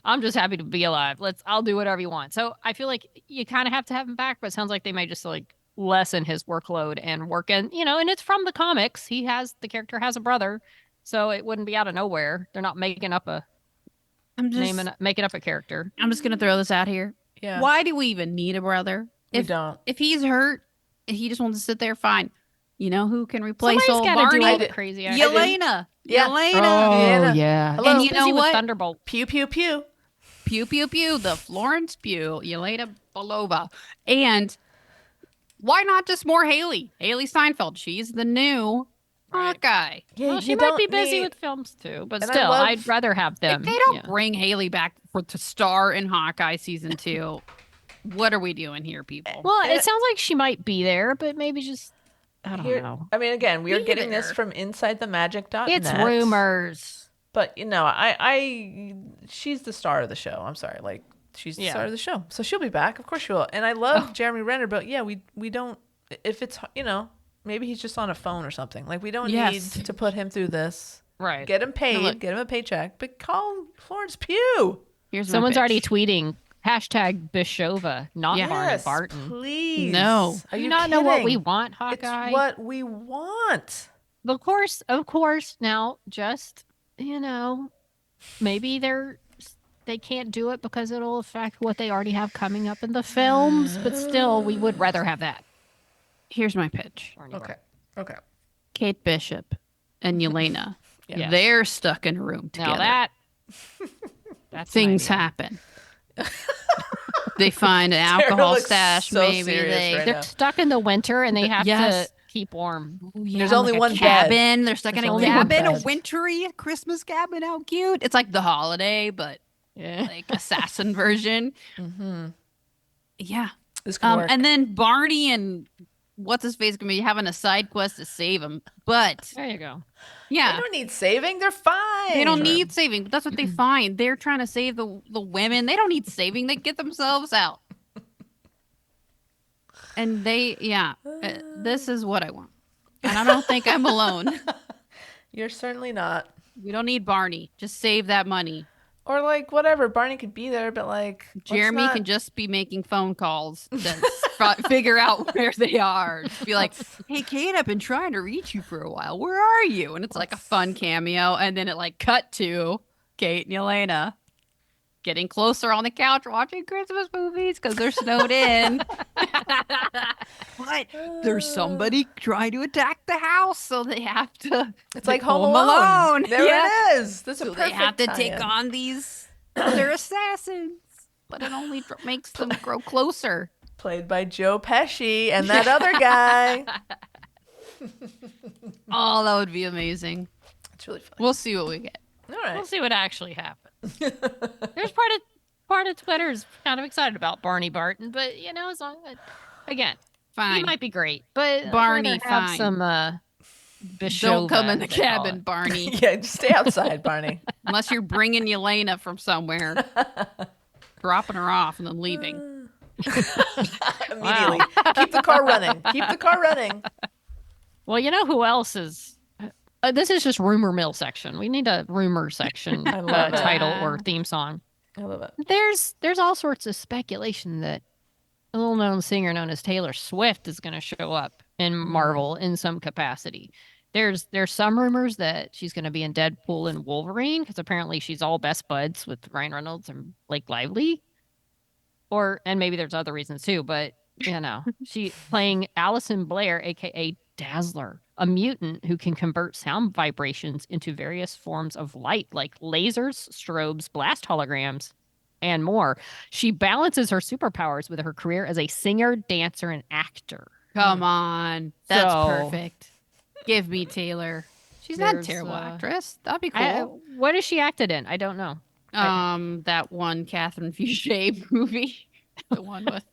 I'm just happy to be alive. I'll do whatever you want. So I feel like you kind of have to have him back, but it sounds like they might just like lessen his workload and work and and it's from the comics. The character has a brother, so it wouldn't be out of nowhere. They're not making up a character. I'm just gonna throw this out here. Yeah. Why do we even need a brother? We don't. If he's hurt, if he just wants to sit there, fine. You know who can replace Somebody's old got to do all Barney? the crazy. Yelena. Yeah. Yelena. yeah. Hello. And you know Busy with what? Thunderbolt. Pew, pew, pew. Pew pew pew. The Florence Pugh. Yelena Belova. And why not just more Haley? Haley Steinfeld. She's the new Hawkeye. Yeah, Well, she you might be don't busy need- with films too, but And I still, love- I'd rather have them. If they don't Yeah. bring Haley back to star in Hawkeye season 2, what are we doing here, people? Well, it sounds like she might be there, but maybe just I don't Here- know. I mean, again, we are Be getting this there. from InsideTheMagic.net. It's rumors. But she's the star of the show. I'm sorry, like she's the star of the show, so she'll be back. Of course she will. And I love Jeremy Renner, but yeah, we don't. If it's maybe he's just on a phone or something. Like we don't Yes. need to put him through this. Right. Get him paid. look- Get him a paycheck. But call Florence Pugh. Here's my Someone's pitch. already tweeting #Bishova, not Yeah. Barney Yes, Barton. please. No. Are Do you you not know what we kidding? want, It's Hawkeye? what we want. Of course. Now, just maybe they can't do it because it'll affect what they already have coming up in the films. But still, we would rather have that. Here's my pitch. Okay. Kate Bishop and Yelena. Yeah. They're stuck in a room together. Now that's Things my idea. happen. They find an Sarah alcohol looks stash. so Maybe serious they. right They're now. stuck in the winter and they have Yes. to keep warm. Oh, yeah, There's only like a one bed. cabin. They're stuck in There's a only one cabin, a bed. wintry Christmas cabin. How cute! It's like the holiday, but Yeah. like assassin version. Mm-hmm. Yeah. This could work. And then Barney and what's his face gonna be having a side quest to save him. But There you go. They yeah, don't need saving. They're fine. they don't need saving. But that's what they find. They're trying to save the women. They don't need saving. They get themselves out. And this is what I want. And I don't think I'm alone. You're certainly not. We don't need Barney. Just save that money. Or like whatever. Barney could be there, but like Jeremy can just be making phone calls to figure out where they are. Just be like, hey, Kate, I've been trying to reach you for a while. Where are you? And it's like a fun cameo. And then it like cut to Kate and Elena getting closer on the couch watching Christmas movies because they're snowed in. But there's somebody trying to attack the house, so they have to. It's like Home Alone. There it is. That's a So they perfect have to tie-in. take on these other assassins, but it only makes them grow closer. Played by Joe Pesci and that other guy. Oh, that would be amazing. It's really funny. We'll see what we get. All right. We'll see what actually happens. There's part of Twitter's kind of excited about Barney Barton, but as long as he Fine. might be great, but I'd Barney, rather have fine. some Don't come in the they call cabin, it. Barney. Yeah, just stay outside, Barney. Unless you're bringing Yelena from somewhere, dropping her off and then leaving. Immediately. Keep the car running. Keep the car running. Well, who else is? This is just rumor mill section. We need a rumor section I love it. title or theme song. I love it. There's all sorts of speculation that a little known singer known as Taylor Swift is going to show up in Marvel in some capacity. There's some rumors that she's going to be in Deadpool and Wolverine because apparently she's all best buds with Ryan Reynolds and Blake Lively. And maybe there's other reasons too, but she playing Allison Blair, aka Dazzler, a mutant who can convert sound vibrations into various forms of light like lasers, strobes, blast holograms, and more. She balances her superpowers with her career as a singer, dancer, and actor. Come on. That's So- perfect. Give me Taylor. She's not a There's, terrible actress. That'd be cool. What has she acted in? I don't know. That one Catherine Fugere movie. The one with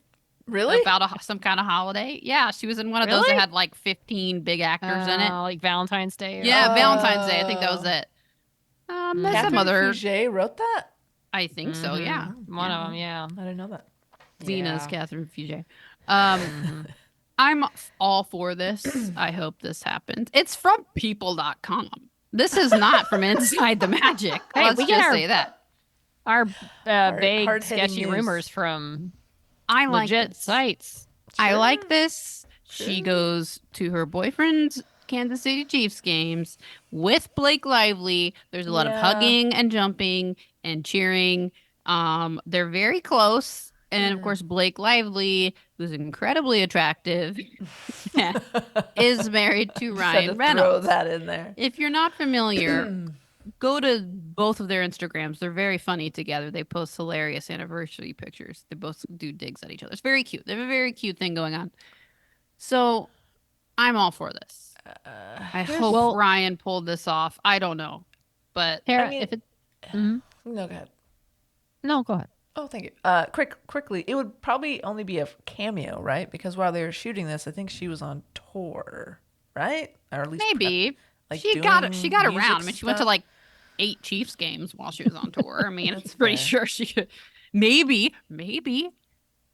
Really? about some kind of holiday. Yeah, she was in one of those Really? that had like 15 big actors in it. Like Valentine's Day. Yeah, Valentine's Day. I think that was it. There's Catherine some other. Fugere wrote that? I think so. Yeah, One of them. Yeah. I didn't know that. Zena's Yeah. Catherine Fugere. I'm all for this. I hope this happens. It's from people.com. This is not from Inside the Magic. Hey, Let's we get just our- say that. Our vague, hard-hitting sketchy news. rumors from I like legit this. sites. I Sure. like this. She Sure. goes to her boyfriend's Kansas City Chiefs games with Blake Lively. There's a lot of Yeah. hugging and jumping and cheering. They're very close. And of course, Blake Lively, who's incredibly attractive, is married to Just had to Ryan Reynolds. Throw that in there. If you're not familiar, go to both of their Instagrams. They're very funny together. They post hilarious anniversary pictures. They both do digs at each other. It's very cute. They have a very cute thing going on. So I'm all for this. I hope Ryan pulled this off. I don't know. But Tara, mean- if it, Mhm. No, go ahead. No, go ahead. Oh, thank you. Quickly, it would probably only be a cameo, right? Because while they were shooting this, I think she was on tour, right? Or at least maybe like she doing got music around. I mean, she went to stuff? like 8 Chiefs games while she was on tour. I mean, That's I'm pretty fair. sure she could. Maybe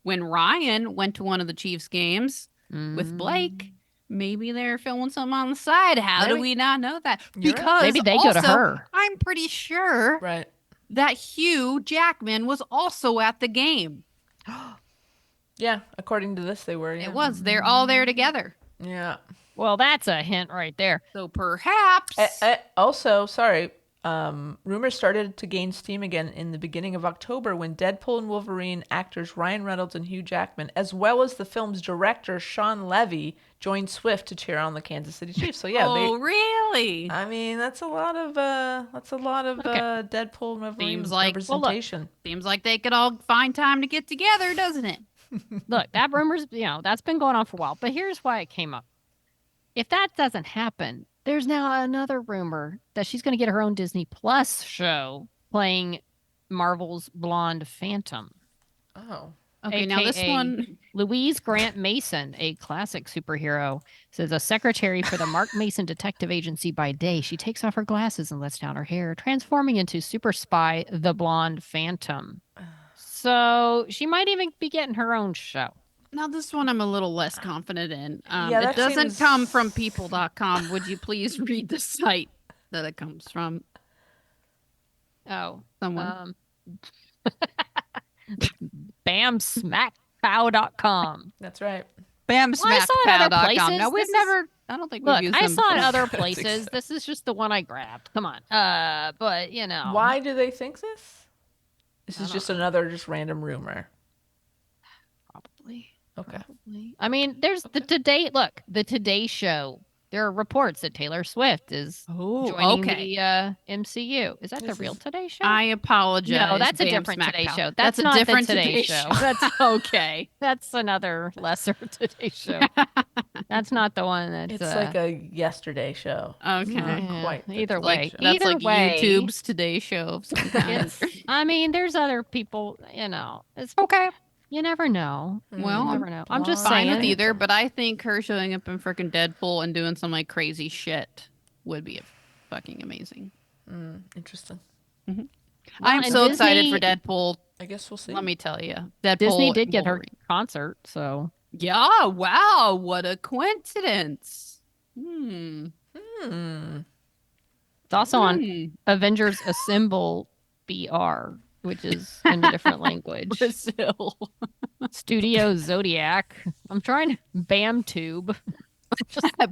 when Ryan went to one of the Chiefs games with Blake, maybe they're filming something on the side. How do Maybe. we not know that? You're right. Because Maybe they go to also, her. I'm pretty sure Right. that Hugh Jackman was also at the game. Yeah, according to this, they were. Yeah. It was. They're all there together. Yeah. Well, that's a hint right there. So perhaps. Also, sorry. Rumors started to gain steam again in the beginning of October when Deadpool and Wolverine actors Ryan Reynolds and Hugh Jackman, as well as the film's director Sean Levy, joined Swift to cheer on the Kansas City Chiefs. So yeah, really? I mean, that's a lot of Deadpool and Wolverine Seems like- well, look. representation. Seems like they could all find time to get together, doesn't it? Look, that rumor's, that's been going on for a while. But here's why it came up. if that doesn't happen, there's now another rumor that she's going to get her own Disney Plus show playing Marvel's Blonde Phantom. Oh. Okay, now this AKA one. Louise Grant Mason, a classic superhero, says a secretary for the Mark Mason Detective Agency by day. She takes off her glasses and lets down her hair, transforming into super spy the Blonde Phantom. So she might even be getting her own show. Now this one I'm a little less confident in. Yeah, that it doesn't seems- come from people.com. Would you please read the site that it comes from? Oh, Someone. BamSmackPow.com. That's right. Bam Well, I saw it other SmackPow.com. places. No, we've This is- never. I don't think Look, we've used I them saw it before. other I don't think places. so. This is just the one I grabbed. Come on. But you know. Why do they think this? This I is don't just another just random rumor. Probably. Okay. I mean, there's the Today. Look, the Today Show. There are reports that Taylor Swift is Oh, joining okay. the MCU. Is that This the real is- Today Show? I apologize. No, that's a Bam different Today SmackPow. Show. That's That's not a different the Today Show. That's okay. That's another lesser Today Show. That's not the one that's. It's like a yesterday show. Okay. Not quite the Either Today way, Show. That's either like way, YouTube's Today Show of some kind. I mean, there's other people. You know, it's Okay. You never know. Well, You I'm never know. I'm just fine saying. with either, but I think her showing up in freaking Deadpool and doing some like crazy shit would be fucking amazing. Interesting. I'm and so excited for Disney- Deadpool. I guess we'll see. Let me tell you, Deadpool. Disney did get her Wolverine. concert, so Yeah. Wow. What a coincidence. it's also on Hmm. Avengers Assemble BR, which is in a different language. Brazil. Studio Zodiac. I'm trying BamTube.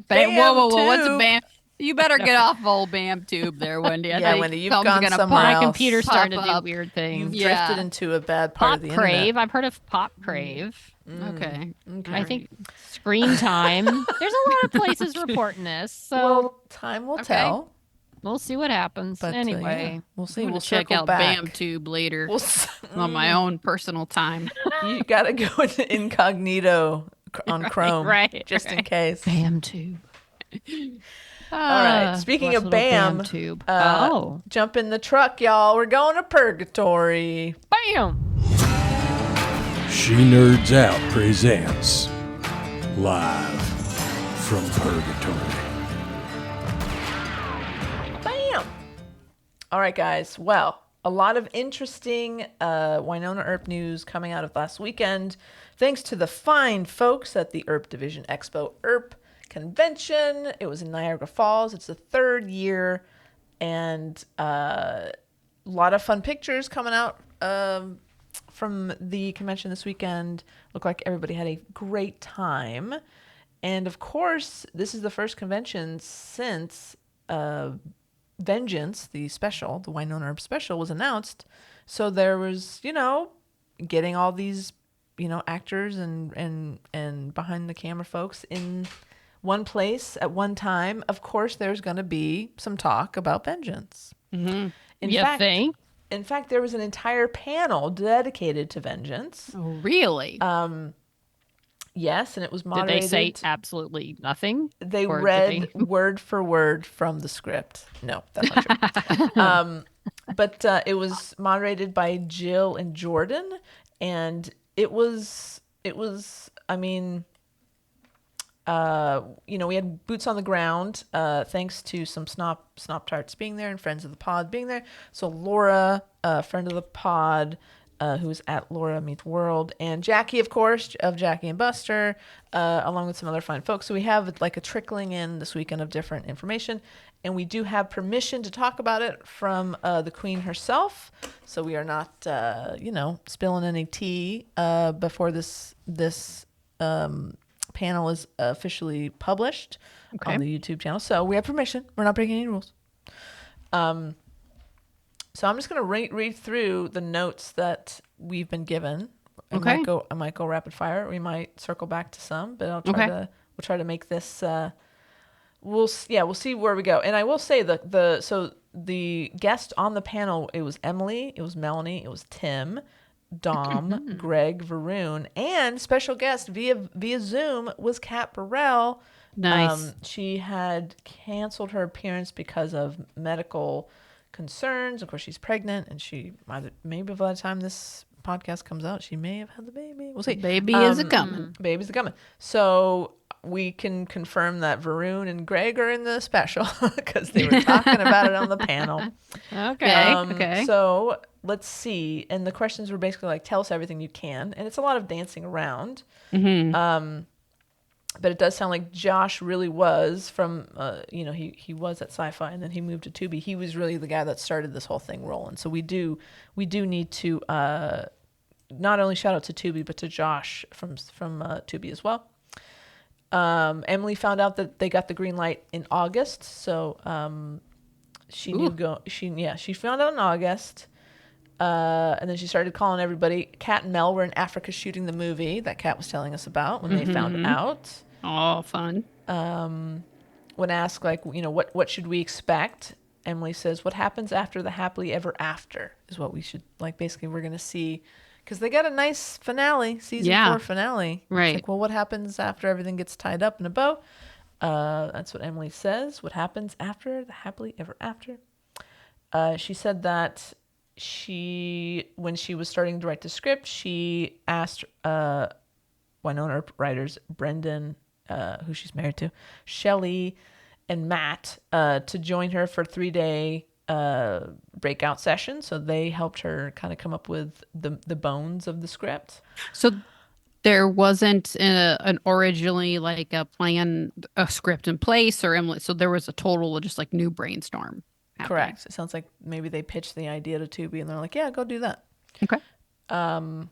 Bam, whoa, whoa, whoa! What's a Tube. Bam? You better get off old Bam Tube there, Wendy. I Yeah, think Wendy, you've something's gone gonna somewhere My else. computer's pop starting to do up. weird things. You've Yeah. drifted into a bad part Pop of the Crave. internet. I've heard of Pop Crave. Okay. I think Screen Time. There's a lot of places reporting this, so Well, time will tell. we'll see what happens. But anyway, yeah, we'll see. I'm gonna We'll check circle out back. Bam Tube later We'll on my own personal time. You gotta go into incognito on Chrome, right, just in right. case. BamTube. All right. Speaking of Bam, BamTube. jump in the truck, y'all. We're going to Purgatory. Bam. She Nerds Out presents live from Purgatory. Bam. All right, guys. Well, a lot of interesting Winona Earp news coming out of last weekend, thanks to the fine folks at the Earp Division Expo Earp convention. It was in Niagara Falls. It's the third year, and a lot of fun pictures coming out from the convention this weekend. Looked like everybody had a great time. And of course, this is the first convention since Vengeance, the special, the Winona Earp special, was announced. So there was, getting all these, actors and behind the camera folks in one place at one time. Of course, there's going to be some talk about Vengeance. Mm-hmm. In fact, there was an entire panel dedicated to Vengeance. Oh, really? Yes, and it was Did moderated. they say absolutely nothing? They Or did read they- word for word from the script. No, that's not true. But it was moderated by Jill and Jordan, and it was. I mean, we had boots on the ground, thanks to some Snop Tarts being there and friends of the pod being there. So Laura, friend of the pod, who was at Laura Meets World, and Jackie, of course, of Jackie and Buster, along with some other fine folks. So we have like a trickling in this weekend of different information, and we do have permission to talk about it from the Queen herself. So we are not, spilling any tea before this panel is officially published on the YouTube channel. So we have permission. We're not breaking any rules. So I'm just going to read through the notes that we've been given. I might go rapid fire. We might circle back to some, but we'll try to make this. We'll see where we go. And I will say the guest on the panel, it was Emily, it was Melanie, it was Tim, Dom, Greg, Varun, and special guest via Zoom was Kat Burrell, Nice. She had canceled her appearance because of medical concerns. Of course, she's pregnant, and maybe by the time this podcast comes out, she may have had the baby. We'll see. Baby is a coming. Baby's a coming. So we can confirm that Varun and Greg are in the special because they were talking about it on the panel. Okay. Okay. So let's see. And the questions were basically like, tell us everything you can. And it's a lot of dancing around. But it does sound like Josh really was from, he was at Sci-Fi and then he moved to Tubi. He was really the guy that started this whole thing rolling. So we do need to not only shout out to Tubi, but to Josh from Tubi as well. Emily found out that they got the green light in August. So she found out in August. And then she started calling everybody. Kat and Mel were in Africa shooting the movie that Kat was telling us about when they found out. Oh, fun. When asked, what should we expect? Emily says, what happens after the happily ever after is what we should, basically we're going to see. Because they got a nice finale, season 4 finale. Right. It's what happens after everything gets tied up in a bow? That's what Emily says. What happens after the happily ever after? She said that when she was starting to write the script, she asked Winona Earp writers Brendan, who she's married to, Shelley, and Matt to join her for a 3-day breakout session. So they helped her kind of come up with the bones of the script. So there wasn't an originally a script in place, or Emily. So there was a total just new brainstorm. Happening. Correct. It sounds like maybe they pitched the idea to Tubi and they're like, yeah, go do that. Okay. Dom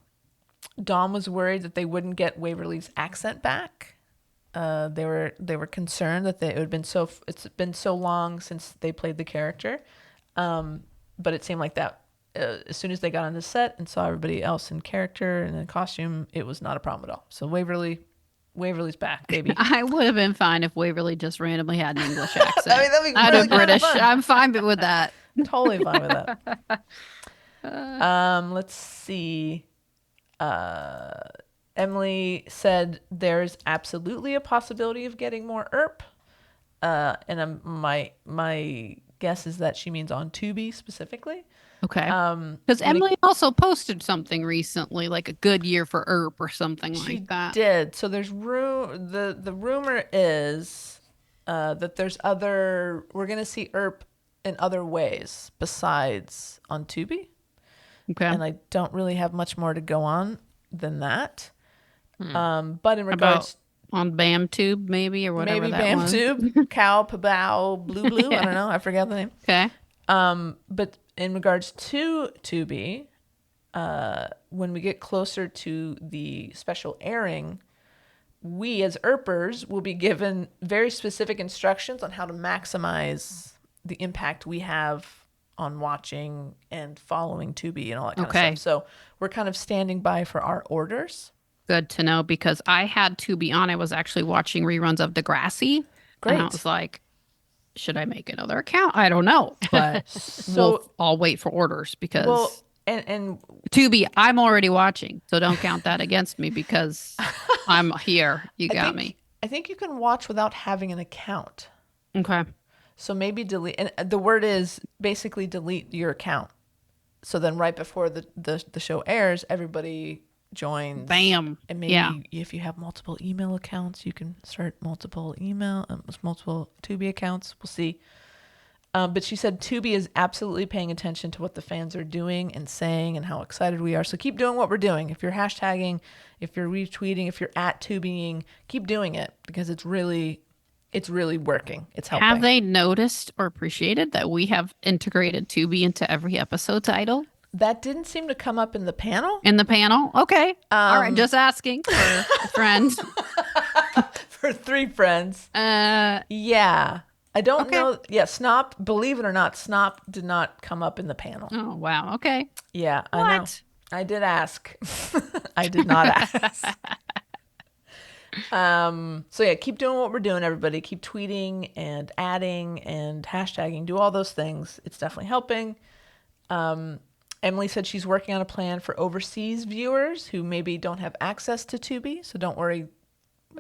was worried that they wouldn't get Waverly's accent back. They were concerned that it's been so long since they played the character. But it seemed like that as soon as they got on the set and saw everybody else in character and in costume, it was not a problem at all. So Waverly's back, baby. I would have been fine if Waverly just randomly had an English accent. that'd be I'm really British. fun. I'm fine with that. Totally fine with that. Let's see. Emily said there's absolutely a possibility of getting more Earp. And my guess is that she means on Tubi specifically. Okay. Because Emily also posted something recently, like a good year for Earp or something like that. She did. So there's the rumor is that we're going to see Earp in other ways besides on Tubi. Okay. And I don't really have much more to go on than that. But in regards on BAMTube maybe or whatever maybe that was. BAMTube, Cow, Pabao, Blue, I don't know. I forgot the name. Okay. But in regards to Tubi, when we get closer to the special airing, we as Earpers will be given very specific instructions on how to maximize the impact we have on watching and following Tubi and all that kind of stuff. So we're kind of standing by for our orders. Good to know, because I had Tubi on. I was actually watching reruns of Degrassi. Great. And I was like, should I make another account? I don't know. But I'll wait for orders because and Tubi, I'm already watching. So don't count that against me because I'm here. You got me. I think you can watch without having an account. Okay. So maybe delete. And the word is basically delete your account. So then right before the show airs, everybody joins. Bam. And maybe if you have multiple email accounts, you can start multiple Tubi accounts. We'll see. But she said Tubi is absolutely paying attention to what the fans are doing and saying and how excited we are. So keep doing what we're doing. If you're hashtagging, if you're retweeting, if you're at Tubiing, keep doing it because it's really working. It's helping. Have they noticed or appreciated that we have integrated Tubi into every episode title? That didn't seem to come up in the panel. In the panel? Okay. All right. Just asking for a friend. For 3 friends. Yeah. I don't know. Yeah, Snop, believe it or not, Snop did not come up in the panel. Oh, wow. Okay. Yeah, I know. I did ask. I did not ask. So yeah, keep doing what we're doing, everybody. Keep tweeting and adding and hashtagging. Do all those things. It's definitely helping. Emily said she's working on a plan for overseas viewers who maybe don't have access to Tubi. So don't worry.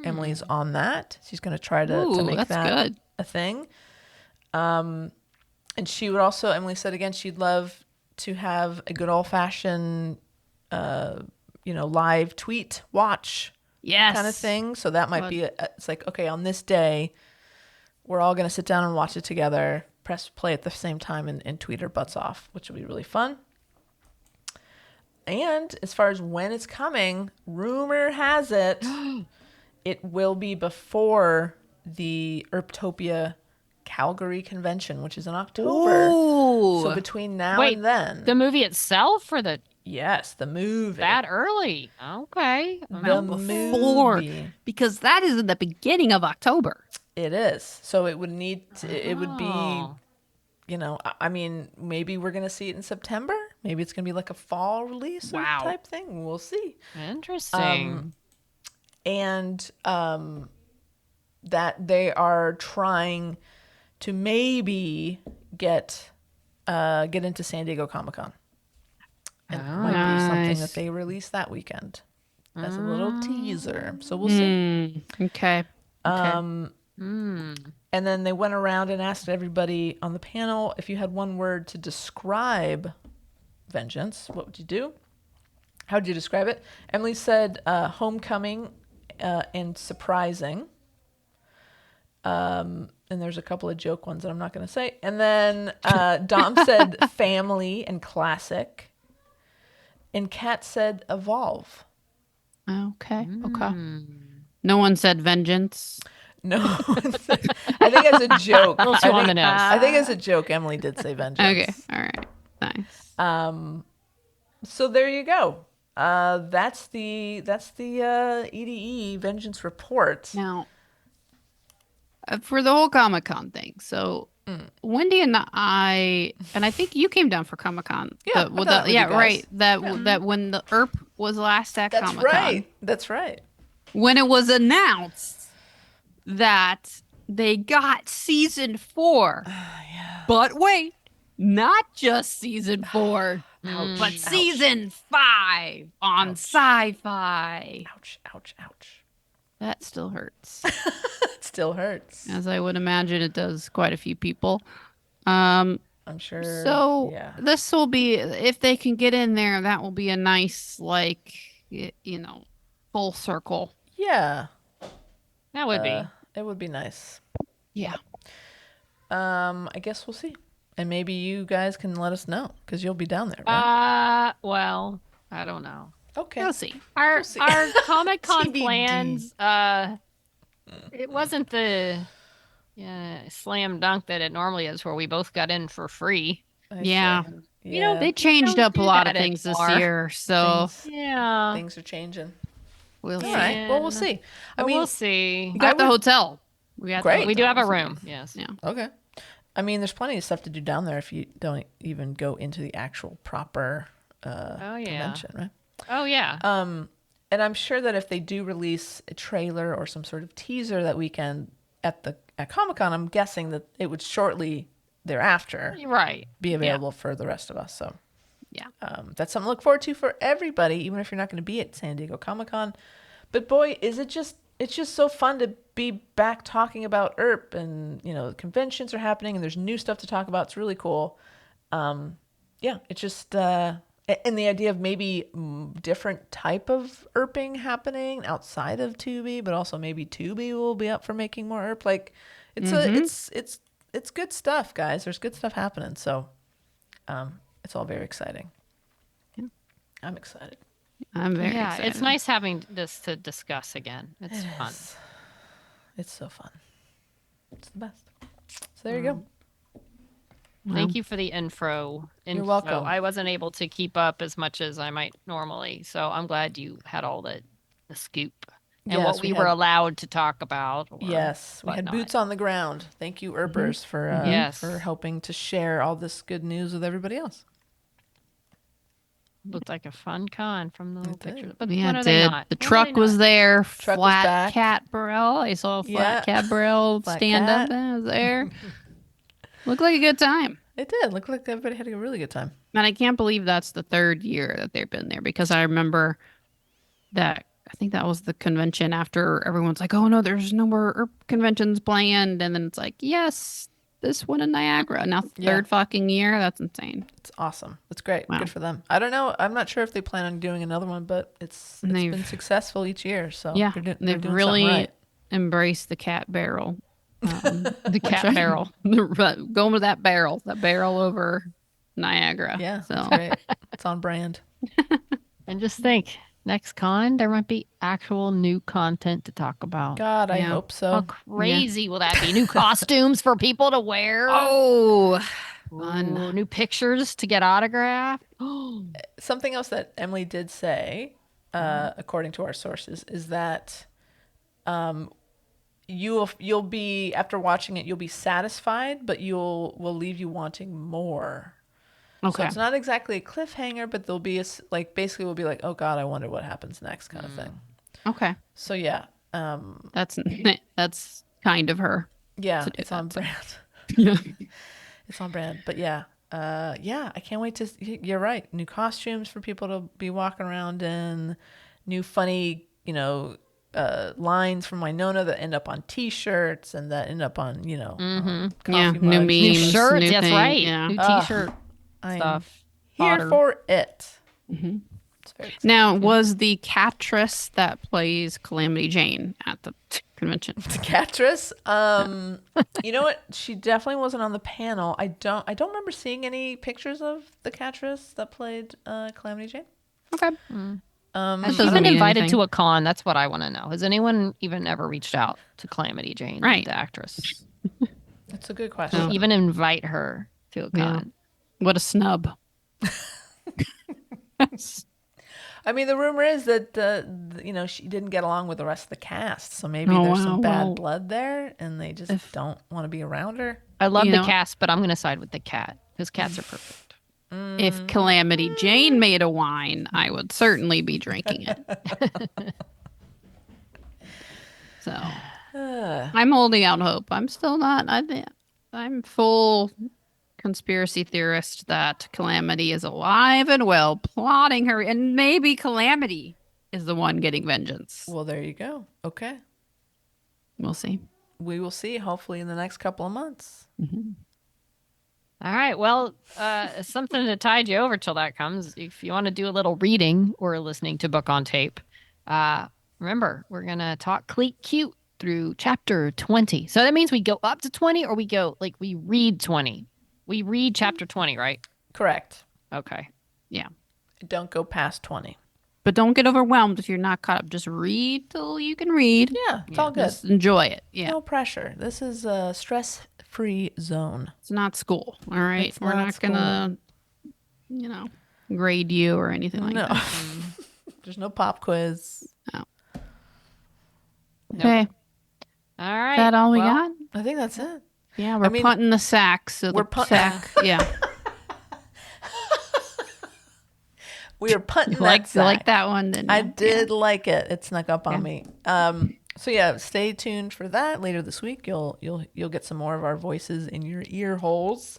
Emily's on that. She's going to try to Ooh, make that's that good. a thing. And she would also, Emily said again, she'd love to have a good old-fashioned, live tweet watch Yes. kind of thing. So that might Good. be, it's like, okay, on this day, we're all going to sit down and watch it together, press play at the same time and tweet our butts off, which will be really fun. And as far as when it's coming, rumor has it, it will be before the Earptopia Calgary convention, which is in October. Ooh. So between now Wait, and then. the movie itself or Yes, the movie. that early? Okay. The before, movie. because that is in the beginning of October. It is. So it would need to, it would be, Oh. I mean, maybe we're going to see it in September. Maybe it's going to be like a fall release or Wow. type thing. We'll see. Interesting. And that they are trying to maybe get into San Diego Comic-Con. And it might be something Nice. that they release that weekend as a little teaser. So we'll see. Okay. And then they went around and asked everybody on the panel, if you had one word to describe Vengeance, what would you do? How would you describe it? Emily said homecoming and surprising. And there's a couple of joke ones that I'm not going to say. And then Dom said family and classic. And Kat said evolve. Okay. Okay. No one said vengeance. No, I think as a joke. A little too on the nose. I think as a joke, Emily did say vengeance. Okay. All right. Nice. So there you go. That's the EDE Vengeance report. Now, for the whole Comic-Con thing, so Wendy and I think you came down for Comic-Con. Yeah, I've done it with you guys. Right. That when the Earp was last at That's Comic-Con. right. That's right. When it was announced that they got season 4. But wait, not just season 4, but season 5 on Sci-Fi. Ouch! Ouch! Ouch! That still hurts. It still hurts. As I would imagine it does quite a few people. I'm sure. So yeah. this will be, if they can get in there, that will be a nice, full circle. Yeah. That would be. It would be nice. Yeah. I guess we'll see. And maybe you guys can let us know because you'll be down there, right? Well, I don't know. Okay. We'll see. Our see. Comic-Con TBD. plans, it wasn't the slam dunk that it normally is where we both got in for free. I Yeah. see. You know, Yeah. They changed don't up a do lot that of things anymore. this year, so Yeah. Things are changing. we'll see. All right. Well, we'll see. I But mean, we'll see. We got the would- hotel. We got the Great. We do have a hotel. room. Yes. Yeah. okay. I mean, there's plenty of stuff to do down there if you don't even go into the actual proper Oh yeah. convention, right? Oh yeah. And I'm sure that if they do release a trailer or some sort of teaser that weekend at Comic-Con, I'm guessing that it would shortly thereafter You're right. be available for the rest of us. So Yeah. that's something to look forward to for everybody, even if you're not going to be at San Diego Comic-Con. But boy, it's just so fun to be back talking about Earp, and conventions are happening and there's new stuff to talk about. It's really cool. It's just and the idea of maybe different type of Earping happening outside of Tubi, but also maybe Tubi will be up for making more Earp. Like it's good stuff, guys. There's good stuff happening. So it's all very exciting. Yeah. I'm excited. I'm very Yeah, excited. it's nice having this to discuss again. It's fun. It's so fun. It's the best. So there you go. Thank you for the info. You're welcome. I wasn't able to keep up as much as I might normally, so I'm glad you had all the scoop and Yes, what we we were had- allowed to talk about. or Yes, we had whatnot. boots on the ground. Thank you, Earpers, Yes. for helping to share all this good news with everybody else. Looked like a fun con from the little It did. pictures. But Yeah, when it are they did. not? The When are truck they was not? there. Truck was Flat back. Cat Burrell. I saw Flat Cat Burrell Flat stand Cat. up. That was there. Looked like a good time. It did. Looked like everybody had a really good time. And I can't believe that's the third year that they've been there, because I remember that I think that was the convention after everyone's like, oh no, there's no more Earp conventions planned. And then it's like, yes, this one in Niagara. Now, third fucking year. That's insane. It's awesome. It's great. Wow. Good for them. I don't know. I'm not sure if they plan on doing another one, but it's been successful each year. So yeah, they're they've doing really something right. embraced the cat barrel. The cat barrel. Going with that barrel over Niagara. Yeah, so that's great. It's on brand. And just think, next con, there might be actual new content to talk about. God, I Yeah. hope so. How crazy will that be? New costumes for people to wear? Oh, Ooh, new pictures to get autographed? Something else that Emily did say, according to our sources, is that you'll be, after watching it, you'll be satisfied, but will leave you wanting more. okay. So it's not exactly a cliffhanger, but there'll be basically we'll be like, oh God, I wonder what happens next, kind of thing. Okay. So yeah, That's kind of her. yeah, to do it's on that, so. brand. Yeah. It's on brand, but yeah, I can't wait to. You're right. New costumes for people to be walking around in, new funny, lines from Winona that end up on T-shirts and that end up on, coffee Yeah, mugs. new New memes. shirts, new that's thing, right. Yeah. New t-shirt I'm stuff. here Fodder. for it. Mm-hmm. It's very exciting. Now, was the catress that plays Calamity Jane at the convention? The Catress. You know what? She definitely wasn't on the panel. I don't remember seeing any pictures of the Catress that played Calamity Jane. Okay. Has she doesn't been mean invited anything. to a con? That's what I want to know. Has anyone even ever reached out to Calamity Jane, Right. the actress? That's a good question. Even invite her to a Yeah. con? What a snub. I mean, the rumor is that she didn't get along with the rest of the cast, so maybe Oh, there's some wow. bad Well, blood there, and they just don't want to be around her. I love You the know- cast, but I'm going to side with the cat because cats are perfect. If Calamity Jane made a wine, I would certainly be drinking it. So I'm holding out hope. I'm still not. I'm full conspiracy theorist that Calamity is alive and well, plotting her, and maybe Calamity is the one getting vengeance. Well, there you go. Okay, We'll see. we will see. Hopefully, in the next couple of months. All right. Well, something to tide you over till that comes. If you want to do a little reading or listening to Book on Tape, remember, we're going to talk cute through chapter 20. So that means we go up to 20 or we read 20. We read chapter 20, right? Correct. Okay. Yeah. Don't go past 20. But don't get overwhelmed if you're not caught up. Just read till you can read. Yeah, it's all good. Just enjoy it. Yeah. No pressure. This is a stress-free zone. It's not school. All right. It's We're not not gonna, grade you or anything like No. that. There's no pop quiz. Okay. All right. Is that all we Well, got? I think that's it. Yeah, we're mean, punting the sack. So we're the sack. Yeah. We are punting You like sack. that one, didn't you? I did like it. It snuck up on me. So yeah, stay tuned for that later this week. You'll get some more of our voices in your ear holes.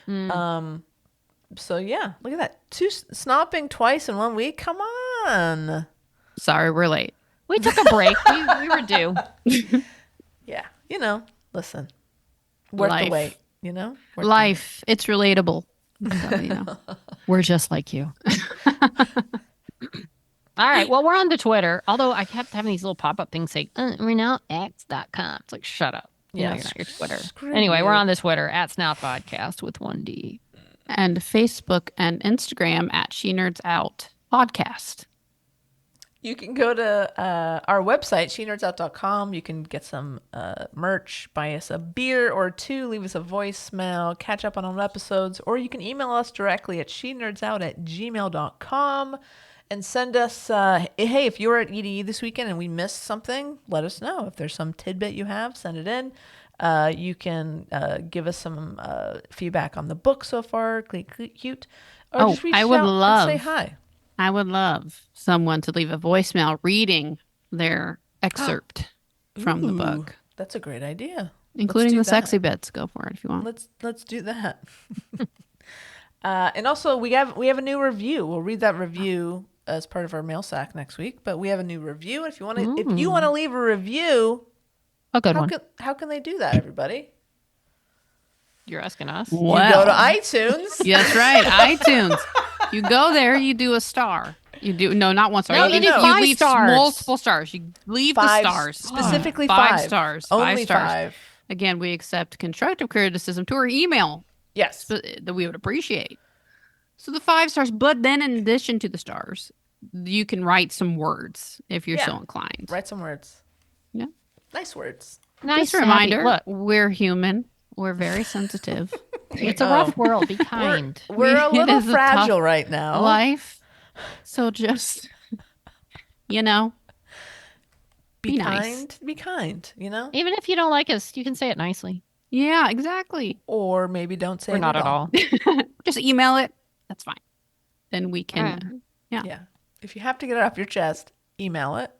So yeah, look at that. 2 snopping twice in 1 week. Come on. Sorry, we're late. We took a break. we were due. Yeah, listen. Worth the Life. wait. Worth the Life. It's relatable. So, We're just like you. All right. Well, we're on the Twitter. Although I kept having these little pop-up things saying, we're now x.com. It's like, shut up. Yeah, You're not your Twitter. screw Anyway, you. we're on the Twitter at Snout Podcast with 1D. and Facebook and Instagram at She Nerds Out Podcast. You can go to our website, shenerdsout.com. You can get some merch, buy us a beer or two, leave us a voicemail, catch up on old episodes, or you can email us directly at shenerdsout@gmail.com and send us, hey, if you were at EDE this weekend and we missed something, let us know. If there's some tidbit you have, send it in. You can give us some feedback on the book so far, cute. Or just reach I would out love and say hi. I would love someone to leave a voicemail reading their excerpt from the Ooh, book, That's a great idea. including do the that. sexy bits. Go for it if you want. Let's do that. And also we have a new review. We'll read that review as part of our mail sack next week. But we have a new review. If you want to leave a review, A good one. how can they do that, everybody? You're asking us. You go to iTunes. Yes, right. iTunes. You go there, you do a star. You do not one star. No, you do you 5 leave stars. multiple stars. You leave the stars. Specifically 5 stars. Only 5 stars. 5. Again, we accept constructive criticism to our email Yes. that we would appreciate. So the 5 stars, but then in addition to the stars, you can write some words if you're so inclined. Write some words. Yeah. Nice words. Nice Just a reminder, Look, we're human. We're very sensitive. it's a rough world. Be kind. We're a It little is a fragile tough right now. Life. So just, be kind. nice. Be kind, Even if you don't like us, you can say it nicely. Yeah, exactly. Or maybe don't say Or it not at all. Just email it. That's fine. Then we can, Yeah. If you have to get it off your chest, email it.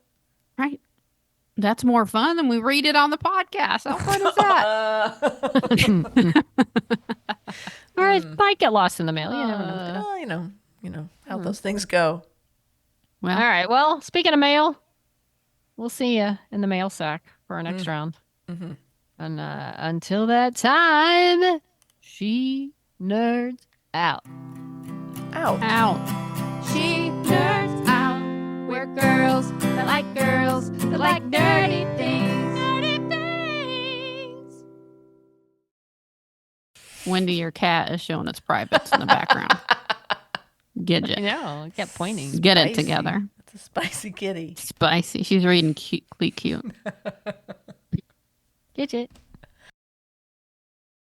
right. That's more fun than we read it on the podcast. How fun is that? Or it might get lost in the mail. You never know. Well, you know how those things go. Well, All right. Well, speaking of mail, we'll see you in the mail sack for our next round. Mm-hmm. And until that time, she nerds out. Out. out. She nerds out. We're girls that like girls that like nerdy things. Nerdy things. Wendy, your cat is showing its privates in the background. Get I it. know. It kept pointing. Get it Spicy. together. It's a spicy kitty. Spicy. She's reading cute. Get it.